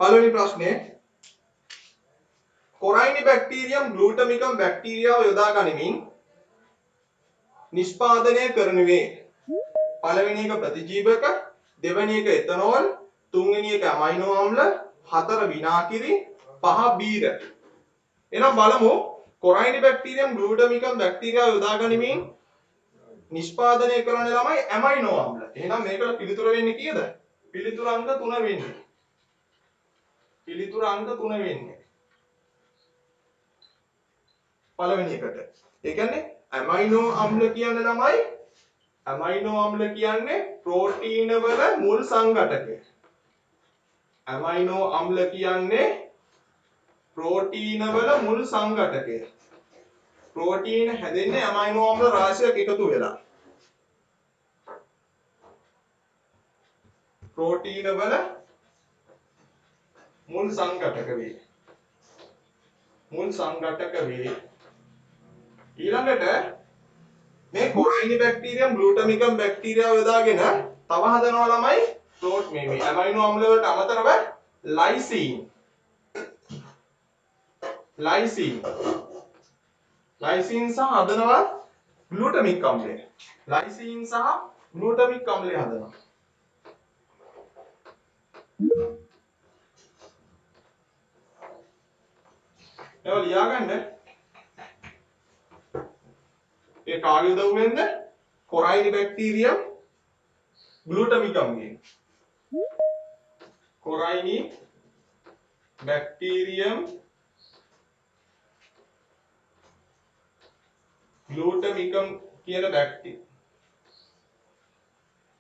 පළවෙනි ප්‍රශ්නේ කොරයිනිබැක්ටීරියම් ග්ලූටමිකම් බැක්ටීරියාව යොදා ගනිමින් නිෂ්පාදනය කරනුවේ පළවෙනි එක ප්‍රතිජීවක, දෙවෙනි එක එතනෝල්, තුන්වෙනි එක ඇමයිනෝ අම්ල, හතර විනාකිරි, පහ බීර. එහෙනම් බලමු කොරයිනිබැක්ටීරියම් ග්ලූටමිකම් බැක්ටීරියාව යොදා ගනිමින් නිෂ්පාදනය කරන ළමයි ඇමයිනෝ අම්ල. එහෙනම් මේකට පිළිතුර වෙන්නේ කීයද? පිළිතුර අංක 3 වෙන්නේ. පිළිතුර අංක 3 වෙන්නේ. පළවෙනි එකට. ඒ කියන්නේ ඇමයිනෝ අම්ල කියන්නේ ළමයි ඇමයිනෝ අම්ල කියන්නේ ප්‍රෝටීන වල මුල් සංඝටකය. ඇමයිනෝ අම්ල කියන්නේ ප්‍රෝටීන වල මුල් සංඝටකය. ප්‍රෝටීන හැදෙන්නේ ඇමයිනෝ අම්ල රාශියක් එකතු වෙලා. ප්‍රෝටීන වල මුල් සංඝටක වේ. මුල් සංඝටක වේ. ඊළඟට මේ කොරයිනිබැක්ටීරියම් ග්ලූටමිකම් බැක්ටීරියාව යොදාගෙන තව හදනවා ළමයි මේ ඇමයිනෝ අම්ල වලට අමතරව ලයිසීන්. ලයිසීන් සහ හදනවා ග්ලූටමික් අම්ලය. ලයිසීන් සහ ග්ලූටමික් අම්ලය හදනවා. ඒවා ලියාගන්න. ඒ කාගේ උදව්වෙන්ද? කොරයිනිබැක්ටීරියම් ග්ලූටමික් අම්ලයෙන්. කොරයිනිබැක්ටීරියම්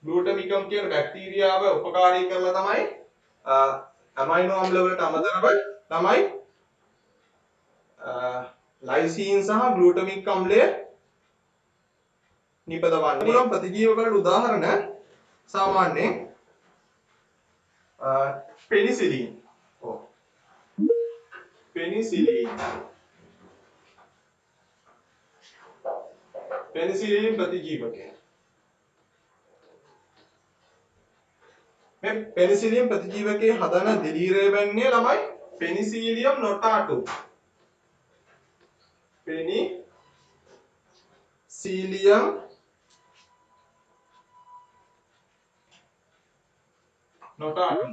ග්ලූටමිකම් කියන බැක්ටීරියාව උපකාරී කරලා තමයි ඇමයිනෝ අම්ල වලට අමතරව තමයි ලයිසීන් සහ ග්ලූටමික් අම්ලය නිපදවන්නේ. මුලින්ම ප්‍රතිජීවකවලට උදාහරණ සාමාන්‍යයෙන් පෙනිසිලින්. පෙනිසිලින් ප්‍රතිජීවකය. මේ පෙනිසිලින් ප්‍රතිජීවකයේ හදන දිලීරය වෙන්නේ ළමයි පෙනිසිලියම් නොටාටු. පෙනිසිලියම් නොටාටු.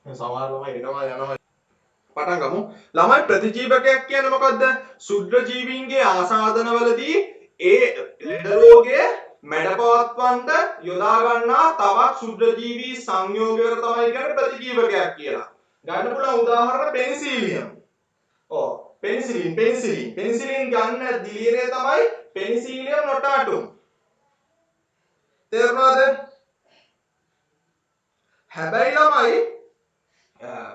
මේ සමහර ළමයි එනවා යනවා. පටන් ගමු. ළමයි ප්‍රතිජීවකයක් කියන්නේ මොකද්ද? ශුද්ධ ජීවීන්ගේ ආසාදනවලදී ඒ ලෙඩ රෝගය මැඩපවත්වන්න යොදා ගන්නා තවත් ශුද්ධ ජීවී සංයෝගයකට තමයි කියන්නේ ප්‍රතිජීවකයක් කියලා. ගන්න පුළුවන් උදාහරණ පෙනිසිලියම්. පෙනිසිලින් ගන්න දිලීරය තමයි පෙනිසිලියම් නොටාටුම්. තේරුණාද? හැබැයි ළමයි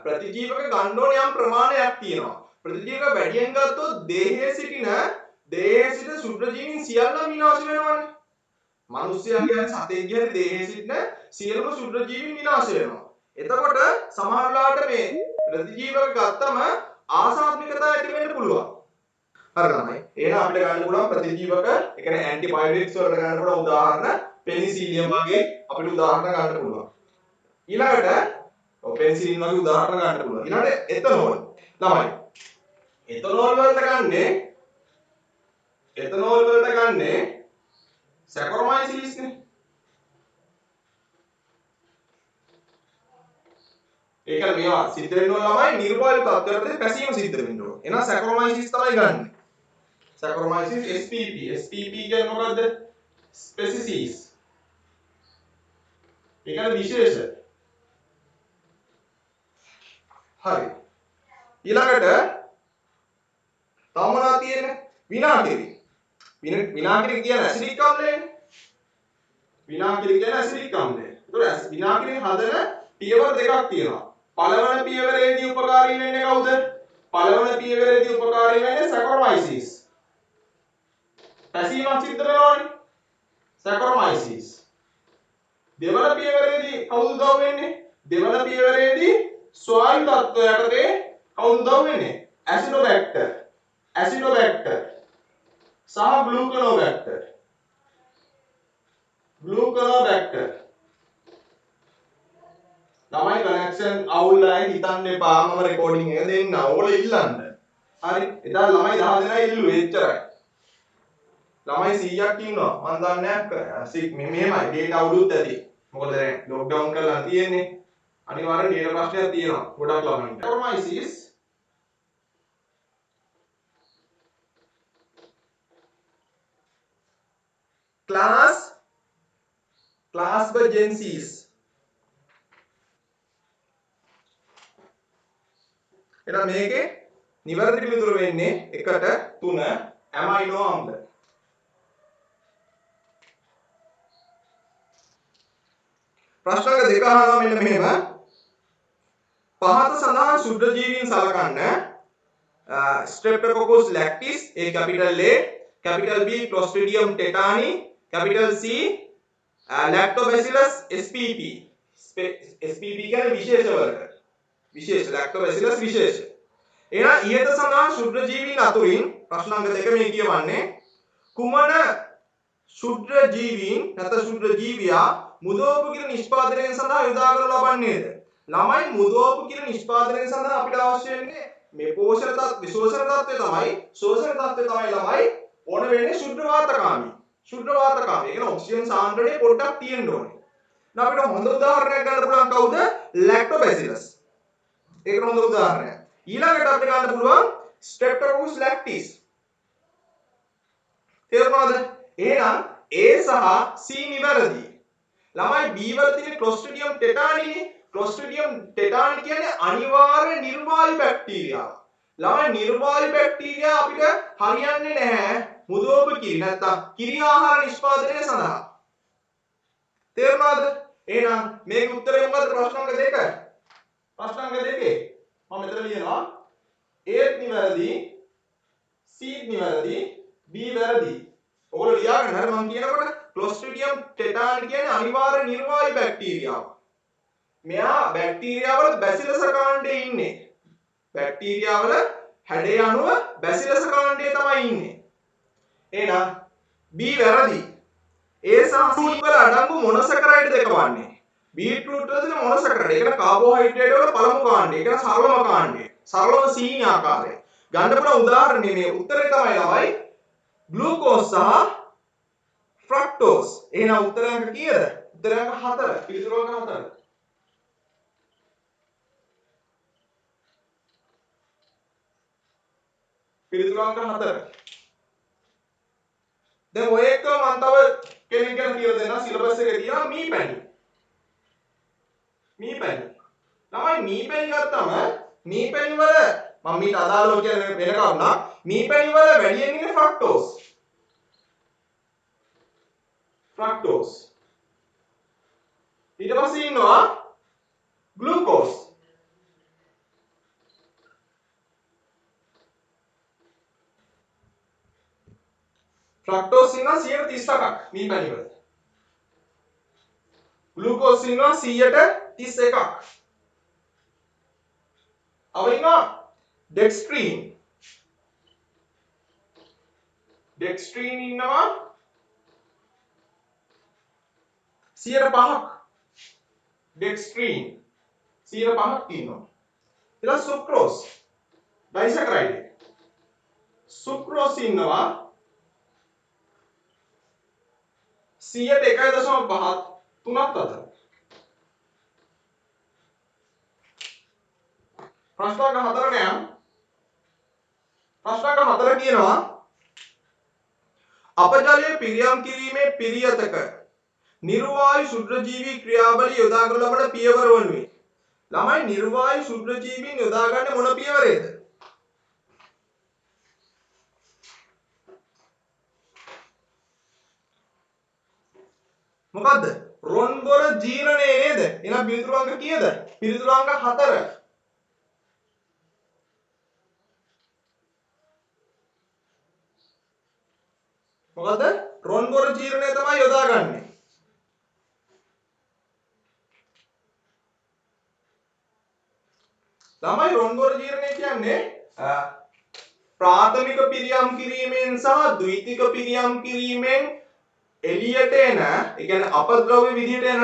ප්‍රතිජීවක ගන්න ඕන යම් ප්‍රමාණයක් තියෙනවා. ප්‍රතිජීවක වැඩියෙන් ගත්තොත් දේහයේ සිට ශුද්ධ ජීවීන් සියල්ලම විනාශ වෙනවානේ. මිනිස්යාගේ සතෙක්ගේ දේහයේ සිටින සියලුම ශුද්ධ ජීවීන් විනාශ වෙනවා. එතකොට සමහරලාට මේ ප්‍රතිජීවක ගත්තම ආසාත්මිකතාව ඇති වෙන්න පුළුවන්. හරි ළමයි. එහෙනම් අපිට ගන්න පුළුවන් ප්‍රතිජීවක, ඒ කියන්නේ ඇන්ටිබයොටික්ස් වලට ගන්න පුළුවන් උදාහරණ පෙනිසිලියම් වගේ අපිට උදාහරණ ගන්න පුළුවන්. ඊළඟට පෙනිසිලින් වගේ උදාහරණ ගන්න පුළුවන්. ඊළඟට එතනෝල්. ළමයි. එතනෝල් වලට ගන්නේ සැකරොමයිසිලිස් නේ. ඒක මේවා සිද්ධ වෙන්න ඕන ළමයි නිර්වායු තත්ත්වයකදී පැසීම සිද්ධ වෙන්න ඕන. එහෙනම් සැකරොමයිසිස් තමයි ගන්න. සැකරොමයිසිස් SPP. SPP කියන්නේ මොකද්ද? ස්පෙසිසිස්. ඒක විශේෂ. හරි. ඊළඟට තමනා තියෙන විනාකිරි. විනාකිරි කියන්නේ ඇසිඩික් අම්ලයනේ. ඒතකොට විනාකිරි හදන පියවර දෙකක් තියෙනවා. පළවන පියවරේදී උපකාරී වෙන්නේ කවුද? පළවන පියවරේදී උපකාරී වෙන්නේ සැකරොමයිසිස්. පැසීමක් සිද්ධ වෙනවනේ. සැකරොමයිසිස්. දෙවන පියවරේදී කවුද උදව් වෙන්නේ? දෙවන පියවරේදී ස්වායු තත්ත්ව යටතේ කවුද උදව් වෙන්නේ? ඇසිඩෝබැක්ටර් සහ ග්ලූකනෝබැක්ටර්. ළමයි කනෙක්ෂන් අවුල් අය හිතන්න එපා මම රෙකෝඩින් එක දෙන්න. ඕගොල්ලෝ ඉල්ලන්න. හරි. එදා ළමයි 10 දෙනා ඉල්ලුවේ එච්චරයි. ළමයි 100ක් ඉන්නවා. මම දන්නේ නැහැ මෙහෙමයි ඩේටා අවුලුත් ඇති. මොකද දැන් ලොක්ඩවුන් කරලා තියෙන්නේ. අනිවාර්යෙන් ඩේටා ප්‍රශ්නයක් තියෙනවා. ගොඩක් ළමයින්ට. Compromises class vacancies. එහෙනම් මේකේ නිවැරදි පිළිතුර වෙන්නේ 1ට 3 amino ආම්ල. ප්‍රශ්න අංක 2 අහනවා මෙන්න මෙහෙම. පහත සඳහන් ශුද්ධජීවීන් සලකන්න Streptococcus lactis A capital A, capital B Clostridium tetani, capital C Lactobacillus spp. spp කියන්නේ විශේෂ වර්ග. විශේෂ Lactobacillus විශේෂ. එහෙනම් ඉහත සඳහන් ශුද්ධජීවීන් අතුරින් ප්‍රශ්න අංක 2 මේ කියවන්නේ කුමන ශුද්ධජීවීන් නැත්නම් ශුද්ධජීවියා මුදෝපකිර නිෂ්පාදනය සඳහා යොදා ගනු ලබන්නේද? ළමයි මුදෝපකිර නිෂ්පාදනය සඳහා අපිට අවශ්‍ය වෙන්නේ මේ පෝෂණ තත්ත්ව ශෝෂණ තත්ත්වය තමයි ශෝෂණ තත්ත්වය තමයි ළමයි ඕන වෙන්නේ ශුද්ධ වාතකාමී. ශුද්ධ වාතකාමී. ඒ කියන්නේ ඔක්සිජන් සාන්ද්‍රණය පොඩ්ඩක් තියෙන්න ඕනේ. දැන් අපිට හොඳ උදාහරණයක් ගන්න පුළුවන් කවුද? ලැක්ටෝබැසිලස්. ඒක හොඳ උදාහරණයක්. ඊළඟට අපිට ගන්න පුළුවන් ස්ට්‍රෙප්ටෝකොකස් ලැක්ටිස්. තේරුණාද? එහෙනම් A සහ C නිවැරදි. ළමයි B වල තියෙන Clostridium tetani. Clostridium tetani කියන්නේ අනිවාර්ය නිර්වායු බැක්ටීරියාව. ළමයි නිර්වායු බැක්ටීරියා අපිට හරියන්නේ නැහැ මුදෝපකිරි නැත්තම් කිරි ආහාර නිෂ්පාදනය සඳහා. තේරුණාද? එහෙනම් මේක උත්තරේ මොකද්ද? ප්‍රශ්න අංක 2. ප්‍රශ්න අංක 2 මම මෙතන ලියනවා A නිවැරදි, C නිවැරදි, B වැරදි. ඔයගොල්ලෝ ලියාගන්න හරි මම කියනකොට Clostridium tetani කියන්නේ අනිවාර්ය නිර්වායු බැක්ටීරියාව. මෙයා බැක්ටීරියාවල බැසිලස් කාණ්ඩයේ ඉන්නේ. බැක්ටීරියාවල හැඩය අනුව බැසිලස් කාණ්ඩයේ තමයි ඉන්නේ. එහෙනම් B වැරදි. A සහ C වල අඩංගු මොනොසැකරයිඩ් දෙක වන්නේ. බීට්‍රූට් වල තියෙන මොනොසැකරයිඩ්. ඒක කාබෝහයිඩ්‍රේට් වල පළමු කාණ්ඩය. ඒක සරලම කාණ්ඩය. සරලම සීනි ආකාරය. ගන්න පුළුවන් උදාහරණේ මේ උත්තරේ තමයි ළමයි ග්ලූකෝස් සහ ෆ්‍රක්ටෝස්. එහෙනම් උත්තර අංක කීයද? උත්තර අංක 4. පිළිතුරු අංක 4. පිළිතුරු අංක 4. දැන් ඔය එක මම තව කෙනෙක් ගැන කියලා දෙන්නම් සිලබස් එකේ තියෙනවා මීපැණි. මීපැණි. ළමයි මීපැණි ගත්තම මීපැණි වල මම මීට අදාළව කියන වෙන කරුණක් මීපැණි වල වැඩියෙන් ඉන්නේ ෆ්‍රක්ටෝස්. ෆ්‍රක්ටෝස්. ඊට පස්සේ ඉන්නවා ග්ලූකෝස්. ෆ්‍රක්ටෝස් ඉන්නවා 138ක් මීපැණි වල. ග්ලූකෝස් ඉන්නවා 131ක්. අව ඉන්නවා ඩෙක්ස්ට්‍රීන්. ඩෙක්ස්ට්‍රීන් ඉන්නවා 105ක්. ඩෙක්ස්ට්‍රීන් 105ක් ඉන්නවා. ඊළඟ සුක්‍රෝස් ඩයිසැකරයිඩ්. සුක්‍රෝස් ඉන්නවා 101.5 තුනක් අතර. ප්‍රශ්න අංක 4ට යන්න. ප්‍රශ්න අංක 4 කියනවා අපජලය පිරියම් කිරීමේ පිරියතක නිර්වායු ශුද්ධජීවී ක්‍රියාවලිය යොදා ගනු ලබන පියවර වනුයේ. ළමයි නිර්වායු ශුද්ධජීවීන් යොදාගන්නේ මොන පියවරේද? මොකද්ද? රොන්බොර ජීර්ණය නේද? එහෙනම් පිළිතුරු අංක කීයද? පිළිතුරු අංක 4. මොකද්ද? රොන්බොර ජීර්ණය තමයි යොදාගන්නේ. ළමයි රොන්බොර ජීර්ණය කියන්නේ ප්‍රාථමික පිරියම් කිරීමෙන් සහ ද්විතීක පිරියම් කිරීමෙන් එළියට එන, ඒ කියන්නේ අපද්‍රව්‍ය විදිහට එන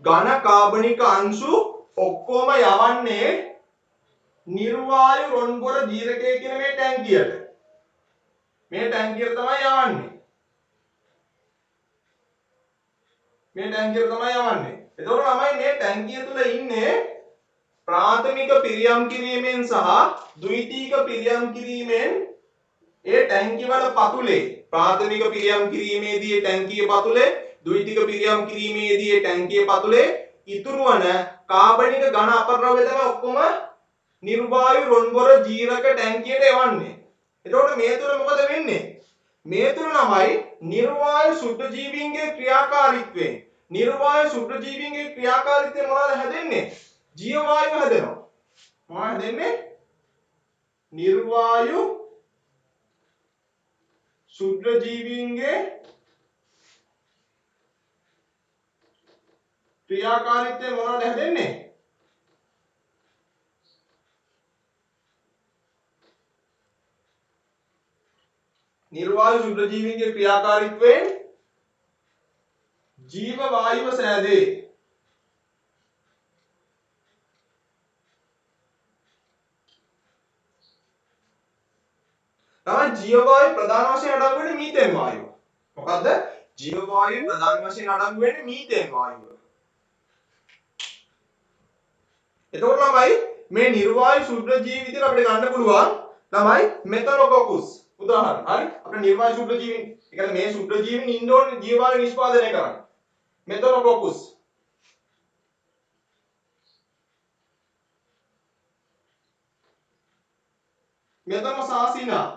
ඝන කාබනික අංශු ඔක්කොම යවන්නේ නිර්වායු රොන්බොර ජීරකය කියන මේ ටැංකියට. මේ ටැංකියට තමයි යවන්නේ. මේ ටැංකියට තමයි යවන්නේ. එතකොට ළමයි මේ ටැංකිය තුල ඉන්නේ ප්‍රාථමික පිරියම් කිරීමෙන් සහ ද්විතීයික පිරියම් කිරීමෙන් ඒ ටැංකිය වල පතුලේ ප්‍රාථමික පිරියම් කිරීමේදී ඒ ටැංකියේ පතුලේ ද්විතීයික පිරියම් කිරීමේදී ඒ ටැංකියේ පතුලේ ඉතුරු වන කාබනික ඝන අපද්‍රව්‍ය තමයි ඔක්කොම නිර්වායු රොන්බොර ජීරක ටැංකියට එවන්නේ. එතකොට මේ තුල මොකද වෙන්නේ? මේ තුල ළමයි නිර්වායු සුද්ධජීවීන්ගේ ක්‍රියාකාරීත්වයෙන් නිර්වායු සුද්ධජීවීන්ගේ ක්‍රියාකාරීත්වය මොනවද හැදෙන්නේ? ජීවවායු හැදෙනවා. මොනවද හැදෙන්නේ? නිර්වායු සුද්ධජීවීන්ගේ ක්‍රියාකාරීත්වය මොනවද හැදෙන්නේ? නිර්වායු සුද්ධජීවීන්ගේ ක්‍රියාකාරීත්වයෙන් ජීව වායුව සෑදේ. තමයි ජීව වායු ප්‍රධාන වශයෙන් අඩංගු වෙන්නේ මීතේන් වායුව. මොකද්ද? ජීව වායු ප්‍රධාන වශයෙන් අඩංගු වෙන්නේ මීතේන් වායුව. එතකොට ළමයි මේ නිර්වායු සුද්ධජීවී විදිහට අපිට ගන්න පුළුවන් ළමයි මෙතනොකොකුස් උදාහරණ. හරි? අපේ නිර්වායු සුද්ධජීවීන්, ඒ කියන්නේ මේ සුද්ධජීවීන් ඉන්න ඕනේ ජීව වායු නිෂ්පාදනය කරන්න. මෙතනොකොකුස්. මෙතනොසාසිනා.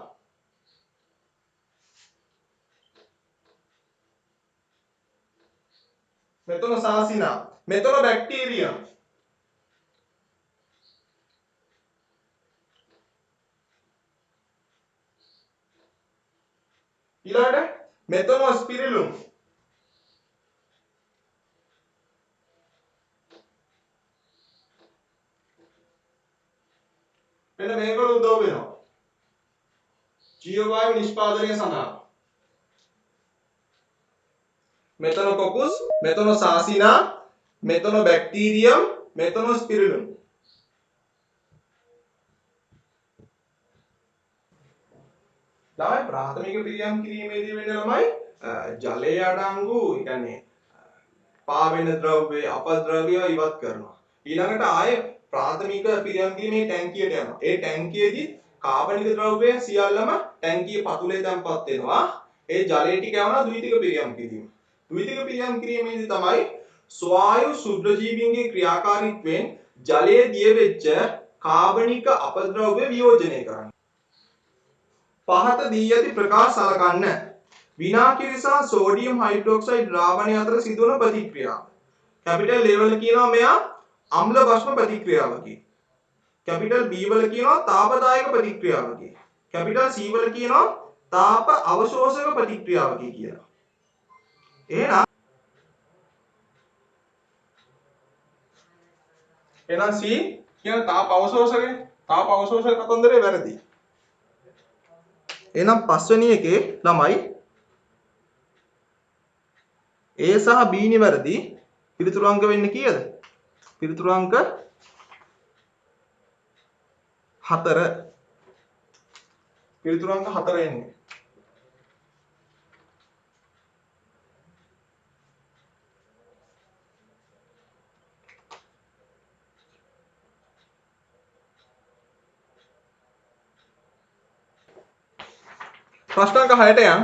මෙතනොසාසිනා. මෙතනොබැක්ටීරියම්. ඊළඟට මෙතනොස්පිරිලුම්. මෙන්න මේකවල උදව් වෙනවා ජීව වායු නිෂ්පාදනය සඳහා. මෙතනොකොකුස්, මෙතනොසාසිනා, මෙතනොබැක්ටීරියම්, මෙතනොස්පිරිලුම්. ළමයි ප්‍රාථමික පිරියම් කිරීමේදී වෙන්නේ ළමයි ජලයේ අඩංගු, ඒ කියන්නේ පාවෙන ද්‍රව්‍ය, අපද්‍රව්‍ය ඉවත් කරනවා. ඊළඟට ආයේ ප්‍රාථමික පිරියම් කිරීමේ ටැංකියට යනවා. ඒ ටැංකියේදී කාබනික ද්‍රව්‍ය සියල්ලම ටැංකියේ පතුලේ තැන්පත් වෙනවා. ඒ ජලය ටික යවනවා ද්විතීයික පිරියම් කිරීම. ද්විතීයික පිරියම් කිරීමේදී තමයි ස්වායු සුද්ධජීවීන්ගේ ක්‍රියාකාරීත්වයෙන් ජලයේ දිය වෙච්ච කාබනික අපද්‍රව්‍ය වියෝජනය කරන්නේ. පහත දී ඇති ප්‍රකාශ සලකන්න. විනාකිරි සහ සෝඩියම් හයිඩ්‍රොක්සයිඩ් ද්‍රාවණය අතර සිදුවන ප්‍රතික්‍රියාව. කැපිටල් A වල කියනවා මෙයා අම්ල භස්ම ප්‍රතික්‍රියාවකි. කැපිටල් B වල කියනවා තාපදායක ප්‍රතික්‍රියාවකි. කැපිටල් C වල කියනවා තාප අවශෝෂක ප්‍රතික්‍රියාවකි කියලා. එහෙනම් C කියන තාප අවශෝෂකනේ. තාප අවශෝෂක කතන්දරේ වැරදි. එහෙනම් පස්වෙනි එකේ ළමයි A සහ B නිවැරදි. පිළිතුරු අංක වෙන්නේ කීයද? පිළිතුරු අංක 4. පිළිතුරු අංක 4 එන්නේ. ප්‍රශ්න අංක 6ට යන්.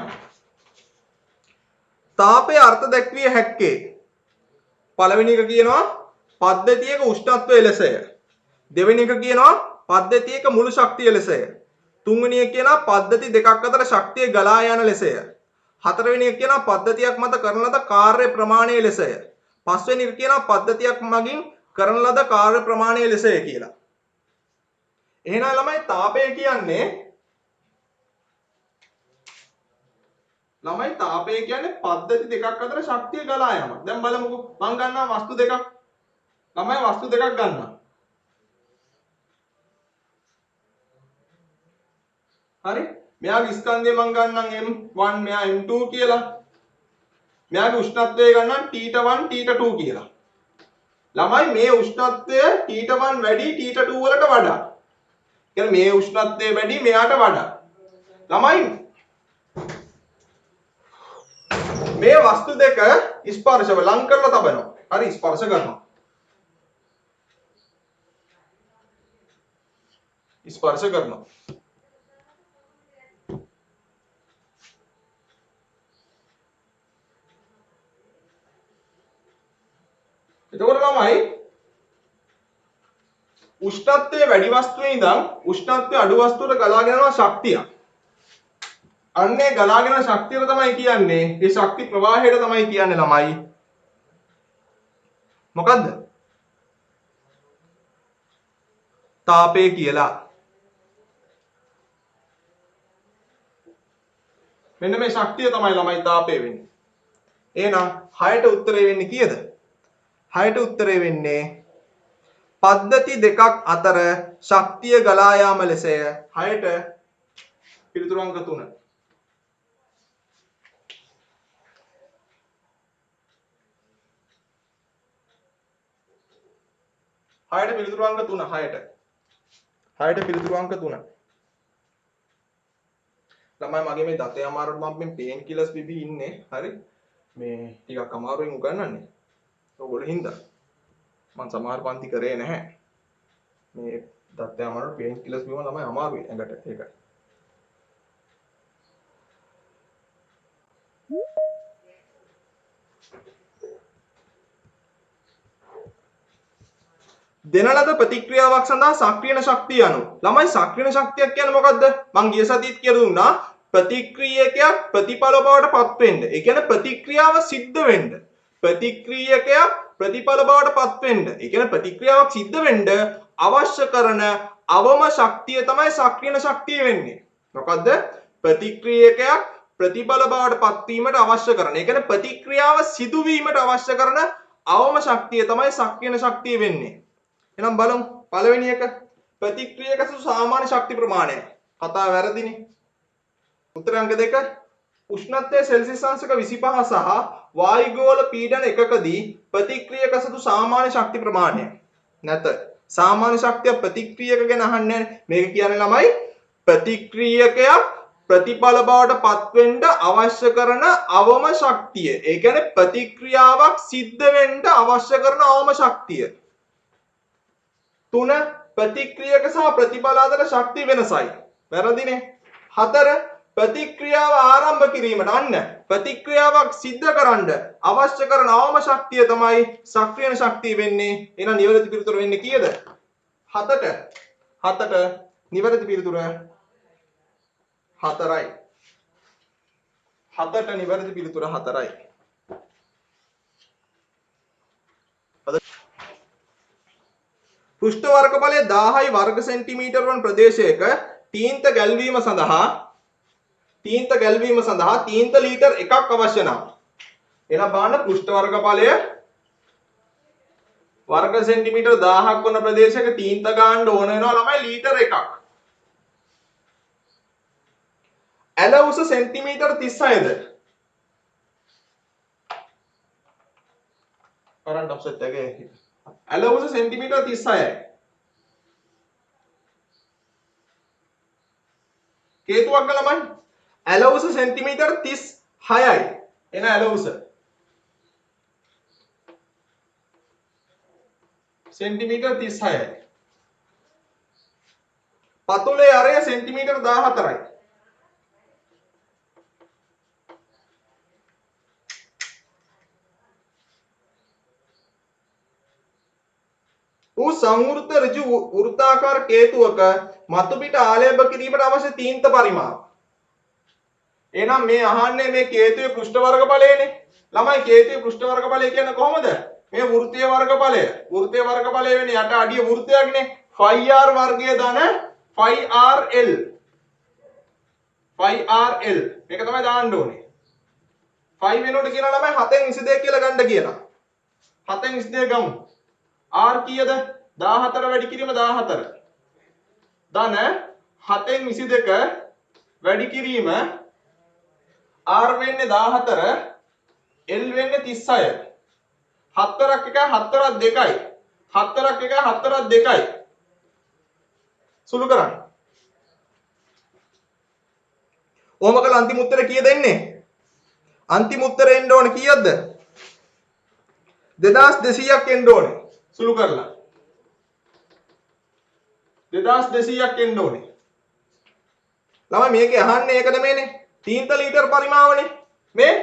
තාපයේ අර්ථ දැක්විය හැක්කේ. පළවෙනි එක කියනවා පද්ධතියක උෂ්ණත්වය ලෙසය. දෙවෙනි එක කියනවා පද්ධතියක මුළු ශක්තිය ලෙසය. තුන්වෙනි එක කියනවා පද්ධති දෙකක් අතර ශක්තිය ගලා යන ලෙසය. හතරවෙනි එක කියනවා පද්ධතියක් මත කරන ලද කාර්ය ප්‍රමාණය ලෙසය. පස්වෙනි එක කියනවා පද්ධතියක් මගින් කරන ලද කාර්ය ප්‍රමාණය ලෙසය කියලා. එහෙනම් ළමයි තාපය කියන්නේ පද්ධති දෙකක් අතර ශක්තිය ගලා යාම. දැන් බලමුකෝ මම ගන්නවා වස්තු දෙකක්. ළමයි වස්තු දෙකක් ගන්නවා. හරි? මෙයාගේ ස්කන්ධය මම ගන්නම් M1 මෙයා M2 කියලා. මෙයාගේ උෂ්ණත්වය ගන්නම් T1 T2 කියලා. ළමයි මේ උෂ්ණත්වය T1 වැඩි T2 වලට වඩා. කියන්නේ මේ උෂ්ණත්වය වැඩි මෙයාට වඩා. ළමයි මේ වස්තු දෙක ස්පර්ශව ලං කරලා තබනවා. හරි ස්පර්ශ කරනවා. ස්පර්ශ කරනවා. එතකොට ළමයි උෂ්ණත්වයේ වැඩි වස්තුවේ ඉඳන් උෂ්ණත්වයේ අඩු වස්තුවට ගලාගෙන යන ශක්තිය. අන්නේ ගලාගෙන යන ශක්තියට තමයි කියන්නේ. මේ ශක්ති ප්‍රවාහයට තමයි කියන්නේ ළමයි. මොකද්ද? තාපය කියලා. මෙන්න මේ ශක්තිය තමයි ළමයි තාපය වෙන්නේ. එහෙනම් 6ට උත්තරේ වෙන්නේ කීයද? 6ට උත්තරේ වෙන්නේ පද්ධති දෙකක් අතර ශක්තිය ගලා යාම ලෙසය. 6ට පිළිතුරු අංක 3. හයට පිළිතුරු අංක 3 හයට පිළිතුරු අංක 3. ළමයි මගේ මේ දතේ අමාරුවට මම මේ පේන් කිලර්ස් බිබී ඉන්නේ. හරි. මේ ටිකක් අමාරුවෙන් උගන්වන්නේ. ඔයගොල්ලෝ හින්දා මම සමහර පන්ති කරේ නැහැ. මේ දතේ අමාරුවට පේන් කිලර්ස් බිබීම ළමයි අමාරුයි ඇඟට. ඒකයි. දෙන ලද ප්‍රතික්‍රියාවක් සඳහා සක්‍රියන ශක්තිය අනුව. ළමයි සක්‍රියන ශක්තියක් කියන්නේ මොකද්ද? මං ගිය සතියේත් කියලා දුන්නා. ප්‍රතික්‍රියකයක් ප්‍රතිඵල බවට පත් වෙන්න. ඒ කියන්නේ ප්‍රතික්‍රියාව සිද්ධ වෙන්න. ප්‍රතික්‍රියකයක් ප්‍රතිඵල බවට පත් වෙන්න. ඒ කියන්නේ ප්‍රතික්‍රියාවක් සිද්ධ වෙන්න අවශ්‍ය කරන අවම ශක්තිය තමයි සක්‍රියන ශක්තිය වෙන්නේ. මොකද්ද? ප්‍රතික්‍රියකයක් ප්‍රතිඵල බවට පත් වීමට අවශ්‍ය කරන. ඒ කියන්නේ ප්‍රතික්‍රියාව සිදුවීමට අවශ්‍ය කරන අවම ශක්තිය තමයි සක්‍රියන ශක්තිය වෙන්නේ. එහෙනම් බලමු පළවෙනි එක ප්‍රතික්‍රියක සාමාන්‍ය ශක්ති ප්‍රමාණය. කතාව වැරදිනේ. උත්තර අංක 2 උෂ්ණත්වය සෙල්සියස් අංශක 25 සහ වායුගෝල පීඩන එකකදී ප්‍රතික්‍රියක සතු සාමාන්‍ය ශක්ති ප්‍රමාණය. නැත. සාමාන්‍ය ශක්තිය ප්‍රතික්‍රියක ගැන අහන්නේ නැහැ. මේක කියන්නේ ළමයි ප්‍රතික්‍රියකයක් ප්‍රතිඵල බවට පත් වෙන්න අවශ්‍ය කරන අවම ශක්තිය. ඒ කියන්නේ ප්‍රතික්‍රියාවක් සිද්ධ වෙන්න අවශ්‍ය කරන අවම ශක්තිය. 3 ප්‍රතික්‍රියක සහ ප්‍රතිඵල අතර ශක්ති වෙනසයි. වැරදිනේ. 4 ප්‍රතික්‍රියාව ආරම්භ කිරීමට අන්න ප්‍රතික්‍රියාවක් සිද්ධ කරන්න අවශ්‍ය කරන අවම ශක්තිය තමයි සක්‍රියන ශක්තිය වෙන්නේ. එහෙනම් නිවැරදි පිළිතුර වෙන්නේ කීයද? 7ට. 7ට නිවැරදි පිළිතුර 4යි. 7ට නිවැරදි පිළිතුර 4යි. පෘෂ්ඨ වර්ගඵලය 1000යි වර්ග සෙන්ටිමීටර වන ප්‍රදේශයක තීන්ත ගැල්වීම සඳහා තීන්ත ලීටර් 1ක් අවශ්‍ය නම් එහෙනම් බලන්න පෘෂ්ඨ වර්ගඵලය වර්ග සෙන්ටිමීටර 1000ක් වන ප්‍රදේශයක තීන්ත ගන්න ඕන වෙනවා ළමයි ලීටර් 1ක්. ඇල උස සෙන්ටිමීටර 36ද? කරන්ට් ඔෆ්සෙට් එකේ ඇල උස සෙන්ටිමීටර 36යි. හේතුවක් ළමයි ඇල උස සෙන්ටිමීටර 36යි. එන ඇල උස සෙන්ටිමීටර 36යි. පතුලේ අරය සෙන්ටිමීටර 14යි. සංවෘත ඍජු වෘත්තාකාර කේතුවක මතු පිට ආලේප කිරීමට අවශ්‍ය තීන්ත පරිමාව. එහෙනම් මේ අහන්නේ මේ කේතුවේ පෘෂ්ඨ වර්ගඵලයනේ. ළමයි කේතුවේ පෘෂ්ඨ වර්ගඵලය කියන්නේ කොහොමද? මේ වෘත්තීය වර්ගඵලය. වෘත්තීය වර්ගඵලය වෙන්නේ යට අඩිය වෘත්තයක්නේ. phi r වර්ගය ධන phi rl. phi rl. මේක තමයි දාන්න ඕනේ. phi වෙනකොට කියනවා ළමයි 7න් 22 කියලා ගන්න කියලා. 7න් 22 ගමු. r කීයද? 14 වැඩි කිරීම 14. ධන 7න් 22 වැඩි කිරීම r වෙන්නේ 14 l වෙන්නේ 36. හතරක් එකයි හතරක් දෙකයි. හතරක් එකයි හතරක් දෙකයි. සුළු කරන්න. ඕම කළ අන්තිම උත්තරේ කීයද එන්නේ? අන්තිම උත්තරේ එන්න ඕනේ කීයක්ද? 2200ක් එන්න ඕනේ. සුළු කරලා. 2200ක් එන්න ඕනේ. ළමයි මේකේ අහන්නේ ඒක නෙමෙයිනේ. තීන්ත ලීටර් පරිමාවනේ. මේ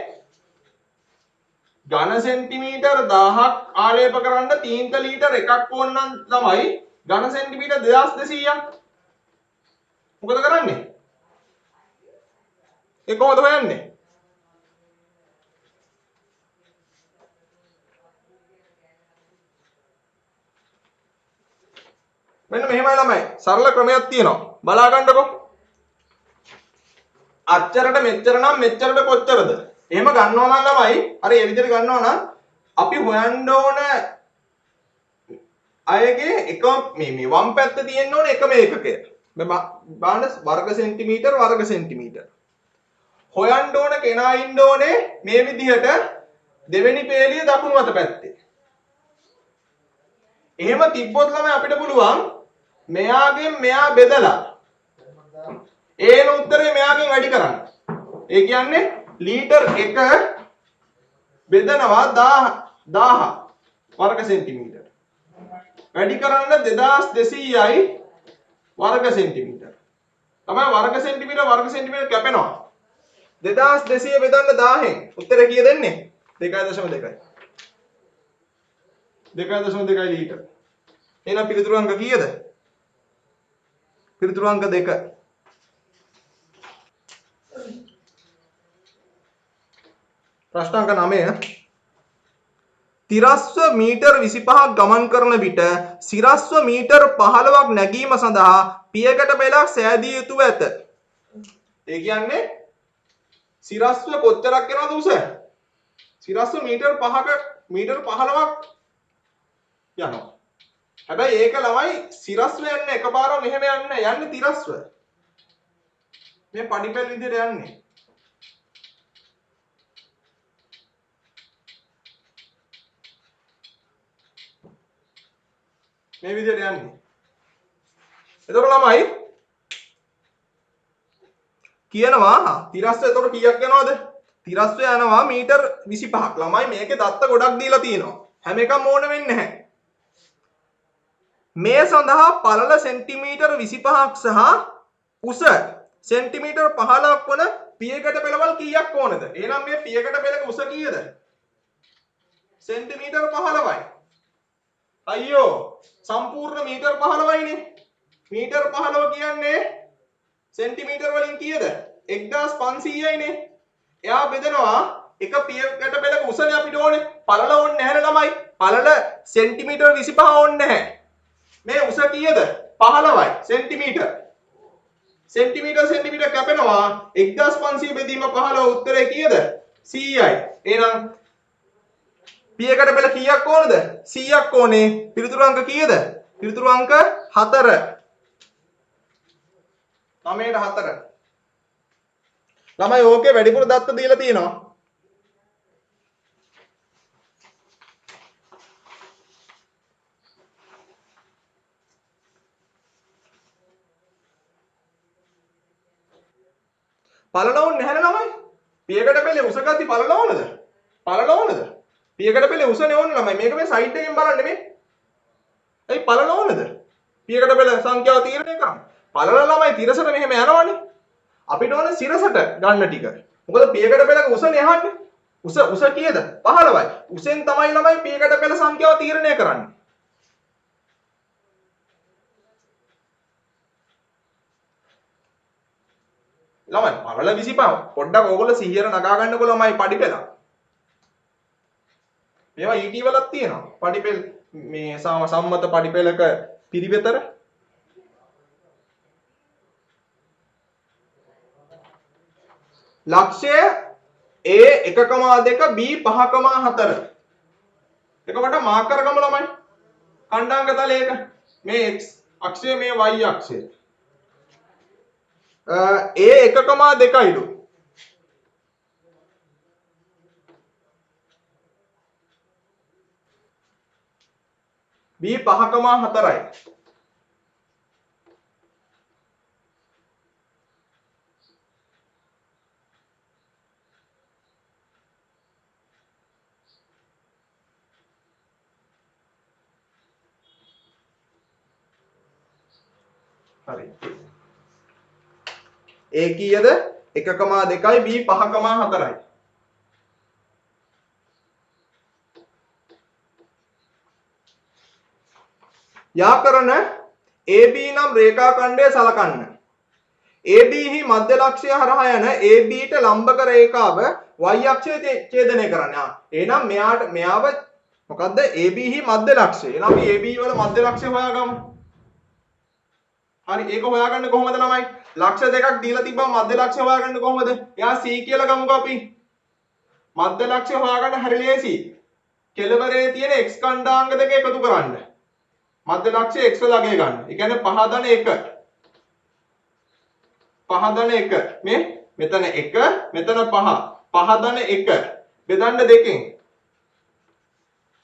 ඝන සෙන්ටිමීටර් 1000ක් ආලේප කරන්න තීන්ත ලීටර් එකක් ඕන නම් තමයි ඝන සෙන්ටිමීටර් 2200ක්. මොකද කරන්නේ? ඒ කොහොමද හොයන්නේ? මෙන්න මෙහෙමයි ළමයි. සරල ක්‍රමයක් තියෙනවා. බලා ගන්නකො. අච්චරට මෙච්චර නම් මෙච්චරට කොච්චරද? එහෙම ගන්නවා නම් ළමයි අර ඒ විදිහට ගන්නවා නම් අපි හොයන්න ඕන අයගේ එක මේ වම් පැත්තේ තියෙන්න ඕන එකම ඒකකය. මේ බලන්න වර්ග සෙන්ටිමීටර් වර්ග සෙන්ටිමීටර්. හොයන්න ඕන කෙනා ඉන්න ඕනේ මේ විදිහට දෙවෙනි පේළිය දකුණු අත පැත්තේ. එහෙම තිබ්බොත් ළමයි අපිට පුළුවන් මෙයාගෙන් මෙයා බෙදලා ඒන උත්තරේ මෙයාගෙන් වැඩි කරන්න. ඒ කියන්නේ ලීටර් 1 බෙදනවා 1000 වර්ග සෙන්ටිමීටර්. වැඩි කරන්න 2200යි වර්ග සෙන්ටිමීටර්. තමයි වර්ග සෙන්ටිමීටර් කැපෙනවා. 2200 බෙදන්න 1000න් උත්තරේ කීයද එන්නේ? 2.2. 2.2 ලීටර්. එහෙනම් පිළිතුරු අංක කීයද? පිළිතුරු අංක 2. ප්‍රශ්න අංක 9. තිරස්ව මීටර් 25ක් ගමන් කරන විට සිරස්ව මීටර් 15ක් නැගීම සඳහා පියකට පෙළක් සෑදිය යුතුව ඇත. ඒ කියන්නේ සිරස්ව කොච්චරක් යනවද උස? සිරස්ව මීටර් 5ක මීටර් 15ක් යනවා. හැබැයි ඒක ළමයි සිරස්ව යන්නේ එකපාරම මෙහෙම යන්නේ තිරස්ව. මේ පඩිපෙළ විදිහට යන්නේ. මේ විදිහට යන්නේ. එතකොට ළමයි කියනවා තිරස්ව එතකොට කීයක් යනවද? තිරස්ව යනවා මීටර් 25ක්. ළමයි මේකේ දත්ත ගොඩක් දීලා තියෙනවා. හැම එකම ඕන වෙන්නේ නැහැ. මේ සඳහා පළල සෙන්ටිමීටර් 25ක් සහ උස සෙන්ටිමීටර් 15ක් වන පියකට පෙළවල් කීයක් ඕනද? එහෙනම් මේ පියකට පෙළක උස කීයද? සෙන්ටිමීටර් 15යි. අයියෝ සම්පූර්ණ මීටර් 15යිනේ. මීටර් 15 කියන්නේ සෙන්ටිමීටර් වලින් කීයද? 1500යිනේ. එයා බෙදනවා එක පියකට පෙළක උසනේ අපිට ඕනේ. පළල ඕනේ නැහැ ළමයි. පළල සෙන්ටිමීටර් 25 ඕනේ නැහැ. මේ උස කීයද? 15යි සෙන්ටිමීටර්. සෙන්ටිමීටර් කැපෙනවා 1500 බෙදීම 15 උත්තරේ කීයද? 100යි. එහෙනම් පියකට පෙළ කීයක් ඕනද? 100ක් ඕනේ. පිළිතුරු අංක කීයද? පිළිතුරු අංක 4. 9ට 4. ළමයි ඕකේ වැඩිපුර දත්ත දීලා තියෙනවා. පළල ඕනේ නැහැ ළමයි. පියකට පෙළේ උස ගති පළල ඕනද? පළල ඕනද? පියකට පෙළේ උසනේ ඕනේ ළමයි. මේක මේ සයිඩ් එකෙන් බලන්න මේ. ඇයි පළල ඕනද? පියකට පෙළ සංඛ්‍යාව තීරණය කරන්න. පළල ළමයි තිරසට මෙහෙම යනවනේ. අපිට ඕනේ සිරසට ගන්න ටික. මොකද පියකට පෙළක උසනේ අහන්නේ. උස කීයද? 15යි. උසෙන් තමයි ළමයි පියකට පෙළ සංඛ්‍යාව තීරණය කරන්නේ. ළමයි පළල 25. පොඩ්ඩක් ඕගොල්ලෝ 100ට නගා ගන්නකො ළමයි පඩිපෙළ. මේවා ET වලක් තියෙනවා. පඩිපෙළ මේ සම්මත පඩිපෙළක පිරිවෙතර ලක්ෂය A 1,2 B 5,4. එතකොට මාකර් ගමු ළමයි. කණ්ඩාංග තලයක මේ x අක්ෂය මේ y අක්ෂය. A 1,2යිලු. b 5,4යි. හරි. a කීයද? 1,2යි b 5,4යි. යාකරන AB නම් රේඛා khණ්ඩය සලකන්න. AB හි මධ්‍ය ලක්ෂය හරහා යන AB ට ලම්බක රේඛාව y අක්ෂය ඡේදනය කරන්න. එහෙනම් මෙයාව මොකද්ද? AB හි මධ්‍ය ලක්ෂය. එහෙනම් අපි AB වල මධ්‍ය ලක්ෂය හොයාගමු. හරි, ඒක හොයාගන්න කොහොමද ළමයි? ලක්ෂ දෙකක් දීලා තිබ්බම මධ්‍ය ලක්ෂය හොයාගන්න කොහොමද? එයා C කියලා ගමුකෝ අපි. මධ්‍ය ලක්ෂය හොයාගන්න හරි ලේසි. කෙළවරේ තියෙන x ඛණ්ඩාංග දෙක එකතු කරන්න. මධ්‍ය ලක්ෂය x වල අගය ගන්න. ඒ කියන්නේ 5 × 1. 5 × 1. මේ මෙතන 1 මෙතන 5. 5 × 1 බෙදන්න දෙකෙන්.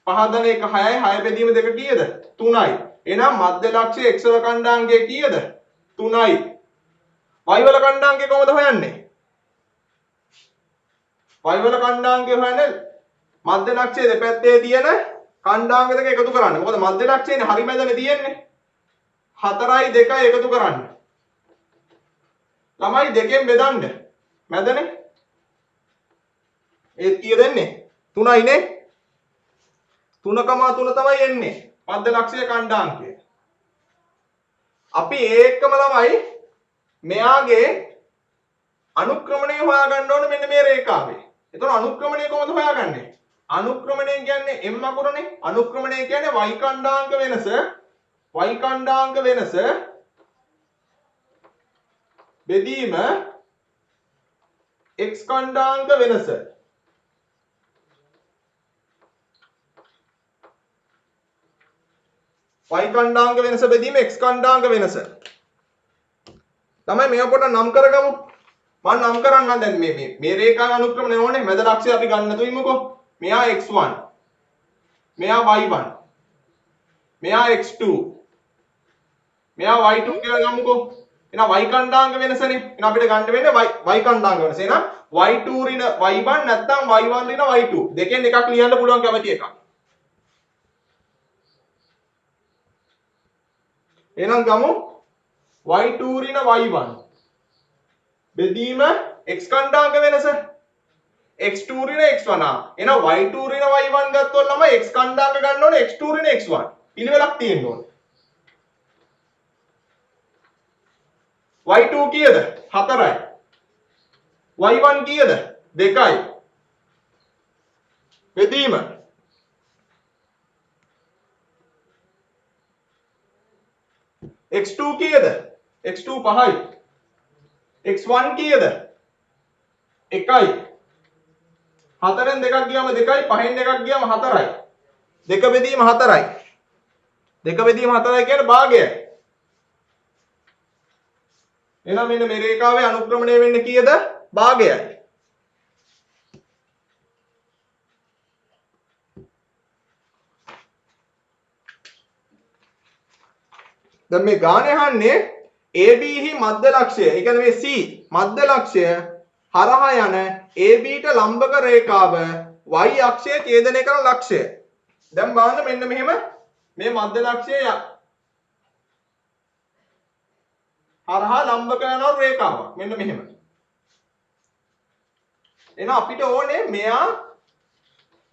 5 × 1 6යි 6 බෙදීම 2 කීයද? 3යි. එහෙනම් මධ්‍ය ලක්ෂය x වල ඛණ්ඩාංගය කීයද? 3යි. y වල ඛණ්ඩාංගය කොහොමද හොයන්නේ? y වල ඛණ්ඩාංගය හොයන්නේ මධ්‍ය ලක්ෂයේ දෙපැත්තේ තියෙන ඛණ්ඩාංග දෙක එකතු කරන්න. මොකද මධ්‍ය ලක්ෂයනේ හරි මැදනේ තියෙන්නේ. 4යි 2යි එකතු කරන්න. ළමයි දෙකෙන් බෙදන්න. මැදනේ. ඒ කීයද එන්නේ? 3යි නේ. 3,3 තමයි එන්නේ. මධ්‍ය ලක්ෂයේ ඛණ්ඩාංකය. අපි ඒකම ළමයි මෙයාගේ අනුක්‍රමණය හොයාගන්න ඕනේ මෙන්න මේ රේඛාවේ. එතකොට අනුක්‍රමණය කොහොමද හොයාගන්නේ? අනුක්‍රමණය කියන්නේ m අකුරනේ. අනුක්‍රමණය කියන්නේ y ඛණ්ඩාංග වෙනස බෙදීම x ඛණ්ඩාංග වෙනස. y ඛණ්ඩාංග වෙනස බෙදීම x ඛණ්ඩාංග වෙනස. තමයි මේක පොඩ්ඩක් නම් කරගමු. මම නම් කරන්නම් දැන් මේ රේඛාවේ අනුක්‍රමණය ඕනේ. මැද ලක්ෂය අපි ගන්න නැතු ඉමුකෝ. මෙයා x1. මෙයා y1. මෙයා x2. මෙයා y2 කියලා ගමුකෝ. එහෙනම් y ඛණ්ඩාංග වෙනසනේ. එහෙනම් අපිට ගන්න වෙන්නේ y ඛණ්ඩාංග වෙනස. එහෙනම් y2 ඍණ y1 නැත්නම් y1 ඍණ y2. දෙකෙන් එකක් ලියන්න පුළුවන් කැමති එකක්. එහෙනම් ගමු y2 ඍණ y1 බෙදීම x ඛණ්ඩාංග වෙනස x2 ඍණ x1. එහෙනම් y2 ඍණ y1 ගත්තොත් ළමයි x ඛණ්ඩාංග ගන්න ඕනේ x2 ඍණ x1. පිළිවෙලක් තියෙන්න ඕනේ. y2 කීයද? 4යි. y1 කීයද? 2යි. බෙදීම x2 කීයද? x2 5යි. x1 කීයද? 1යි. 4ෙන් 2ක් ගියාම 2යි, 5ෙන් 2ක් ගියාම 4යි. 2 බෙදීම 4යි. 2 බෙදීම 4යි කියන්නේ භාගයයි. එහෙනම් මෙන්න මේ රේඛාවේ අනුක්‍රමණය වෙන්නේ කීයද? භාගයයි. දැන් මේ ගාන යහන්නේ AB හි මධ්‍ය ලක්ෂය. ඒ කියන්නේ මේ C මධ්‍ය ලක්ෂය හරහා යන AB ට ලම්බක රේඛාව y අක්ෂය ඡේදනය කරන ලක්ෂය. දැන් බලන්න මෙන්න මෙහෙම මේ මධ්‍ය ලක්ෂය හරහා ලම්බක යන රේඛාවක්. මෙන්න මෙහෙම. එහෙනම් අපිට ඕනේ මෙයා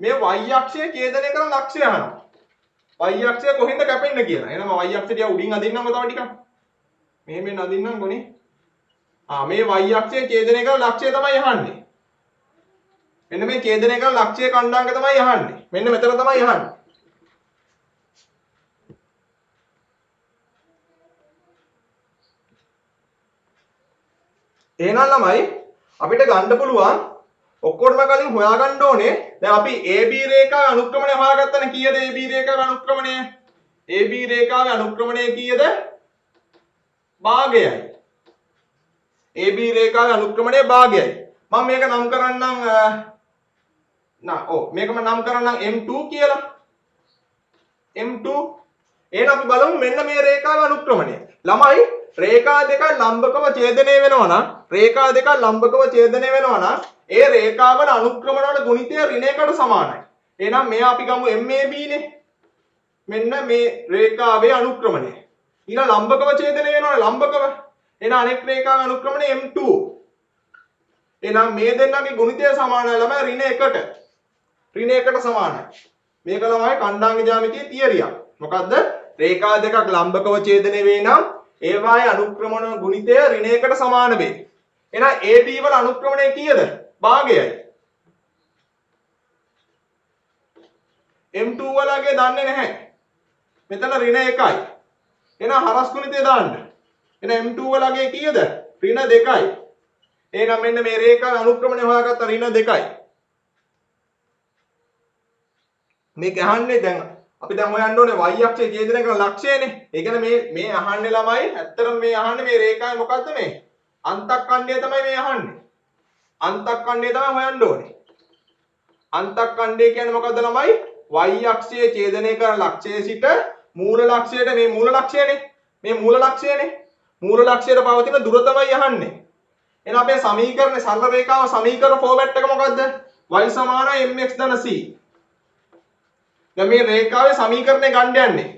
මේ y අක්ෂය ඡේදනය කරන ලක්ෂය අහනවා. y අක්ෂය කොහෙන්ද කැපෙන්න කියලා. එහෙනම් y අක්ෂය ටික උඩින් අදින්නම තව ටිකක්. මෙහෙම අදින්නම් ගොනේ. මේ y අක්ෂය ඡේදනය කරන ලක්ෂය තමයි අහන්නේ. මෙන්න මේ ඡේදනය කරන ලක්ෂය ඛණ්ඩාංග තමයි අහන්නේ. මෙන්න මෙතන තමයි අහන්නේ. එහෙනම් ළමයි අපිට ගන්න පුළුවන් ඔක්කොටම කලින් හොයාගන්න ඕනේ. දැන් අපි AB රේඛාවේ අනුක්‍රමණය හොයාගත්තනේ. කීයද AB රේඛාවේ අනුක්‍රමණය? AB රේඛාවේ අනුක්‍රමණය කීයද? භාගයයි. AB රේඛාවේ අනුක්‍රමණය භාගයයි. මම මේක නම් කරන්නම් මේකම නම් කරන්නම් M2 කියලා. M2 එහෙනම් අපි බලමු මෙන්න මේ රේඛාවේ අනුක්‍රමණය. ළමයි රේඛා දෙක ලම්බකව ඡේදනය වෙනවා නම් රේඛා දෙක ලම්බකව ඡේදනය වෙනවා නම් ඒ රේඛාවල අනුක්‍රමණ වල ගුණිතය ඍණයකට සමානයි. එහෙනම් මෙයා අපි ගමු MAB නේ. මෙන්න මේ රේඛාවේ අනුක්‍රමණය. ඊළඟ ලම්බකව ඡේදනය වෙනවනේ ලම්බකව. එහෙනම් අනෙක් රේඛාවේ අනුක්‍රමණය M2. එහෙනම් මේ දෙන්නගේ ගුණිතය සමානයි ළමයි ඍණ 1ට. ඍණ 1ට සමානයි. මේක ළමයි කණ්ඩාංග ජ්‍යාමිතියේ තියරියක්. මොකද්ද? රේඛා දෙකක් ලම්බකව ඡේදනය වේ නම් ඒවායේ අනුක්‍රමණ ගුණිතය ඍණ 1ට සමාන වේ. එහෙනම් AB වල අනුක්‍රමණය කීයද? භාගයයි. M2 වලගේ දන්නේ නැහැ. මෙතන ඍණ 1යි. එහෙනම් හරස් ගුණිතය දාන්න. එහෙනම් M2 වලගේ කීයද? ඍණ 2යි. එහෙනම් මෙන්න මේ රේඛාවේ අනුක්‍රමණය හොයාගත්ත ඍණ 2යි. මේක අහන්නේ දැන් අපි දැන් හොයන්න ඕනේ y අක්ෂයේ ඡේදනය කරන ලක්ෂයනේ. ඒ කියන්නේ මේ අහන්නේ ළමයි ඇත්තටම මේ අහන්නේ මේ රේඛාවේ මොකද්ද මේ? අන්තක්ඛණ්ඩය තමයි මේ අහන්නේ. අන්තක්ඛණ්ඩය තමයි හොයන්න ඕනේ. අන්තක්ඛණ්ඩය කියන්නේ මොකද්ද ළමයි? y අක්ෂයේ ඡේදනය කරන ලක්ෂයේ සිට මූල ලක්ෂයට මේ මූල ලක්ෂයනේ. මේ මූල ලක්ෂයනේ. මූල ලක්ෂයට පවතින දුර තමයි අහන්නේ. එහෙනම් අපේ සමීකරණේ සරල රේඛාව සමීකරණ ෆෝමැට් එක මොකද්ද? y = mx ධන c. දැන් මේ රේඛාවේ සමීකරණය ගන්න යන්නේ.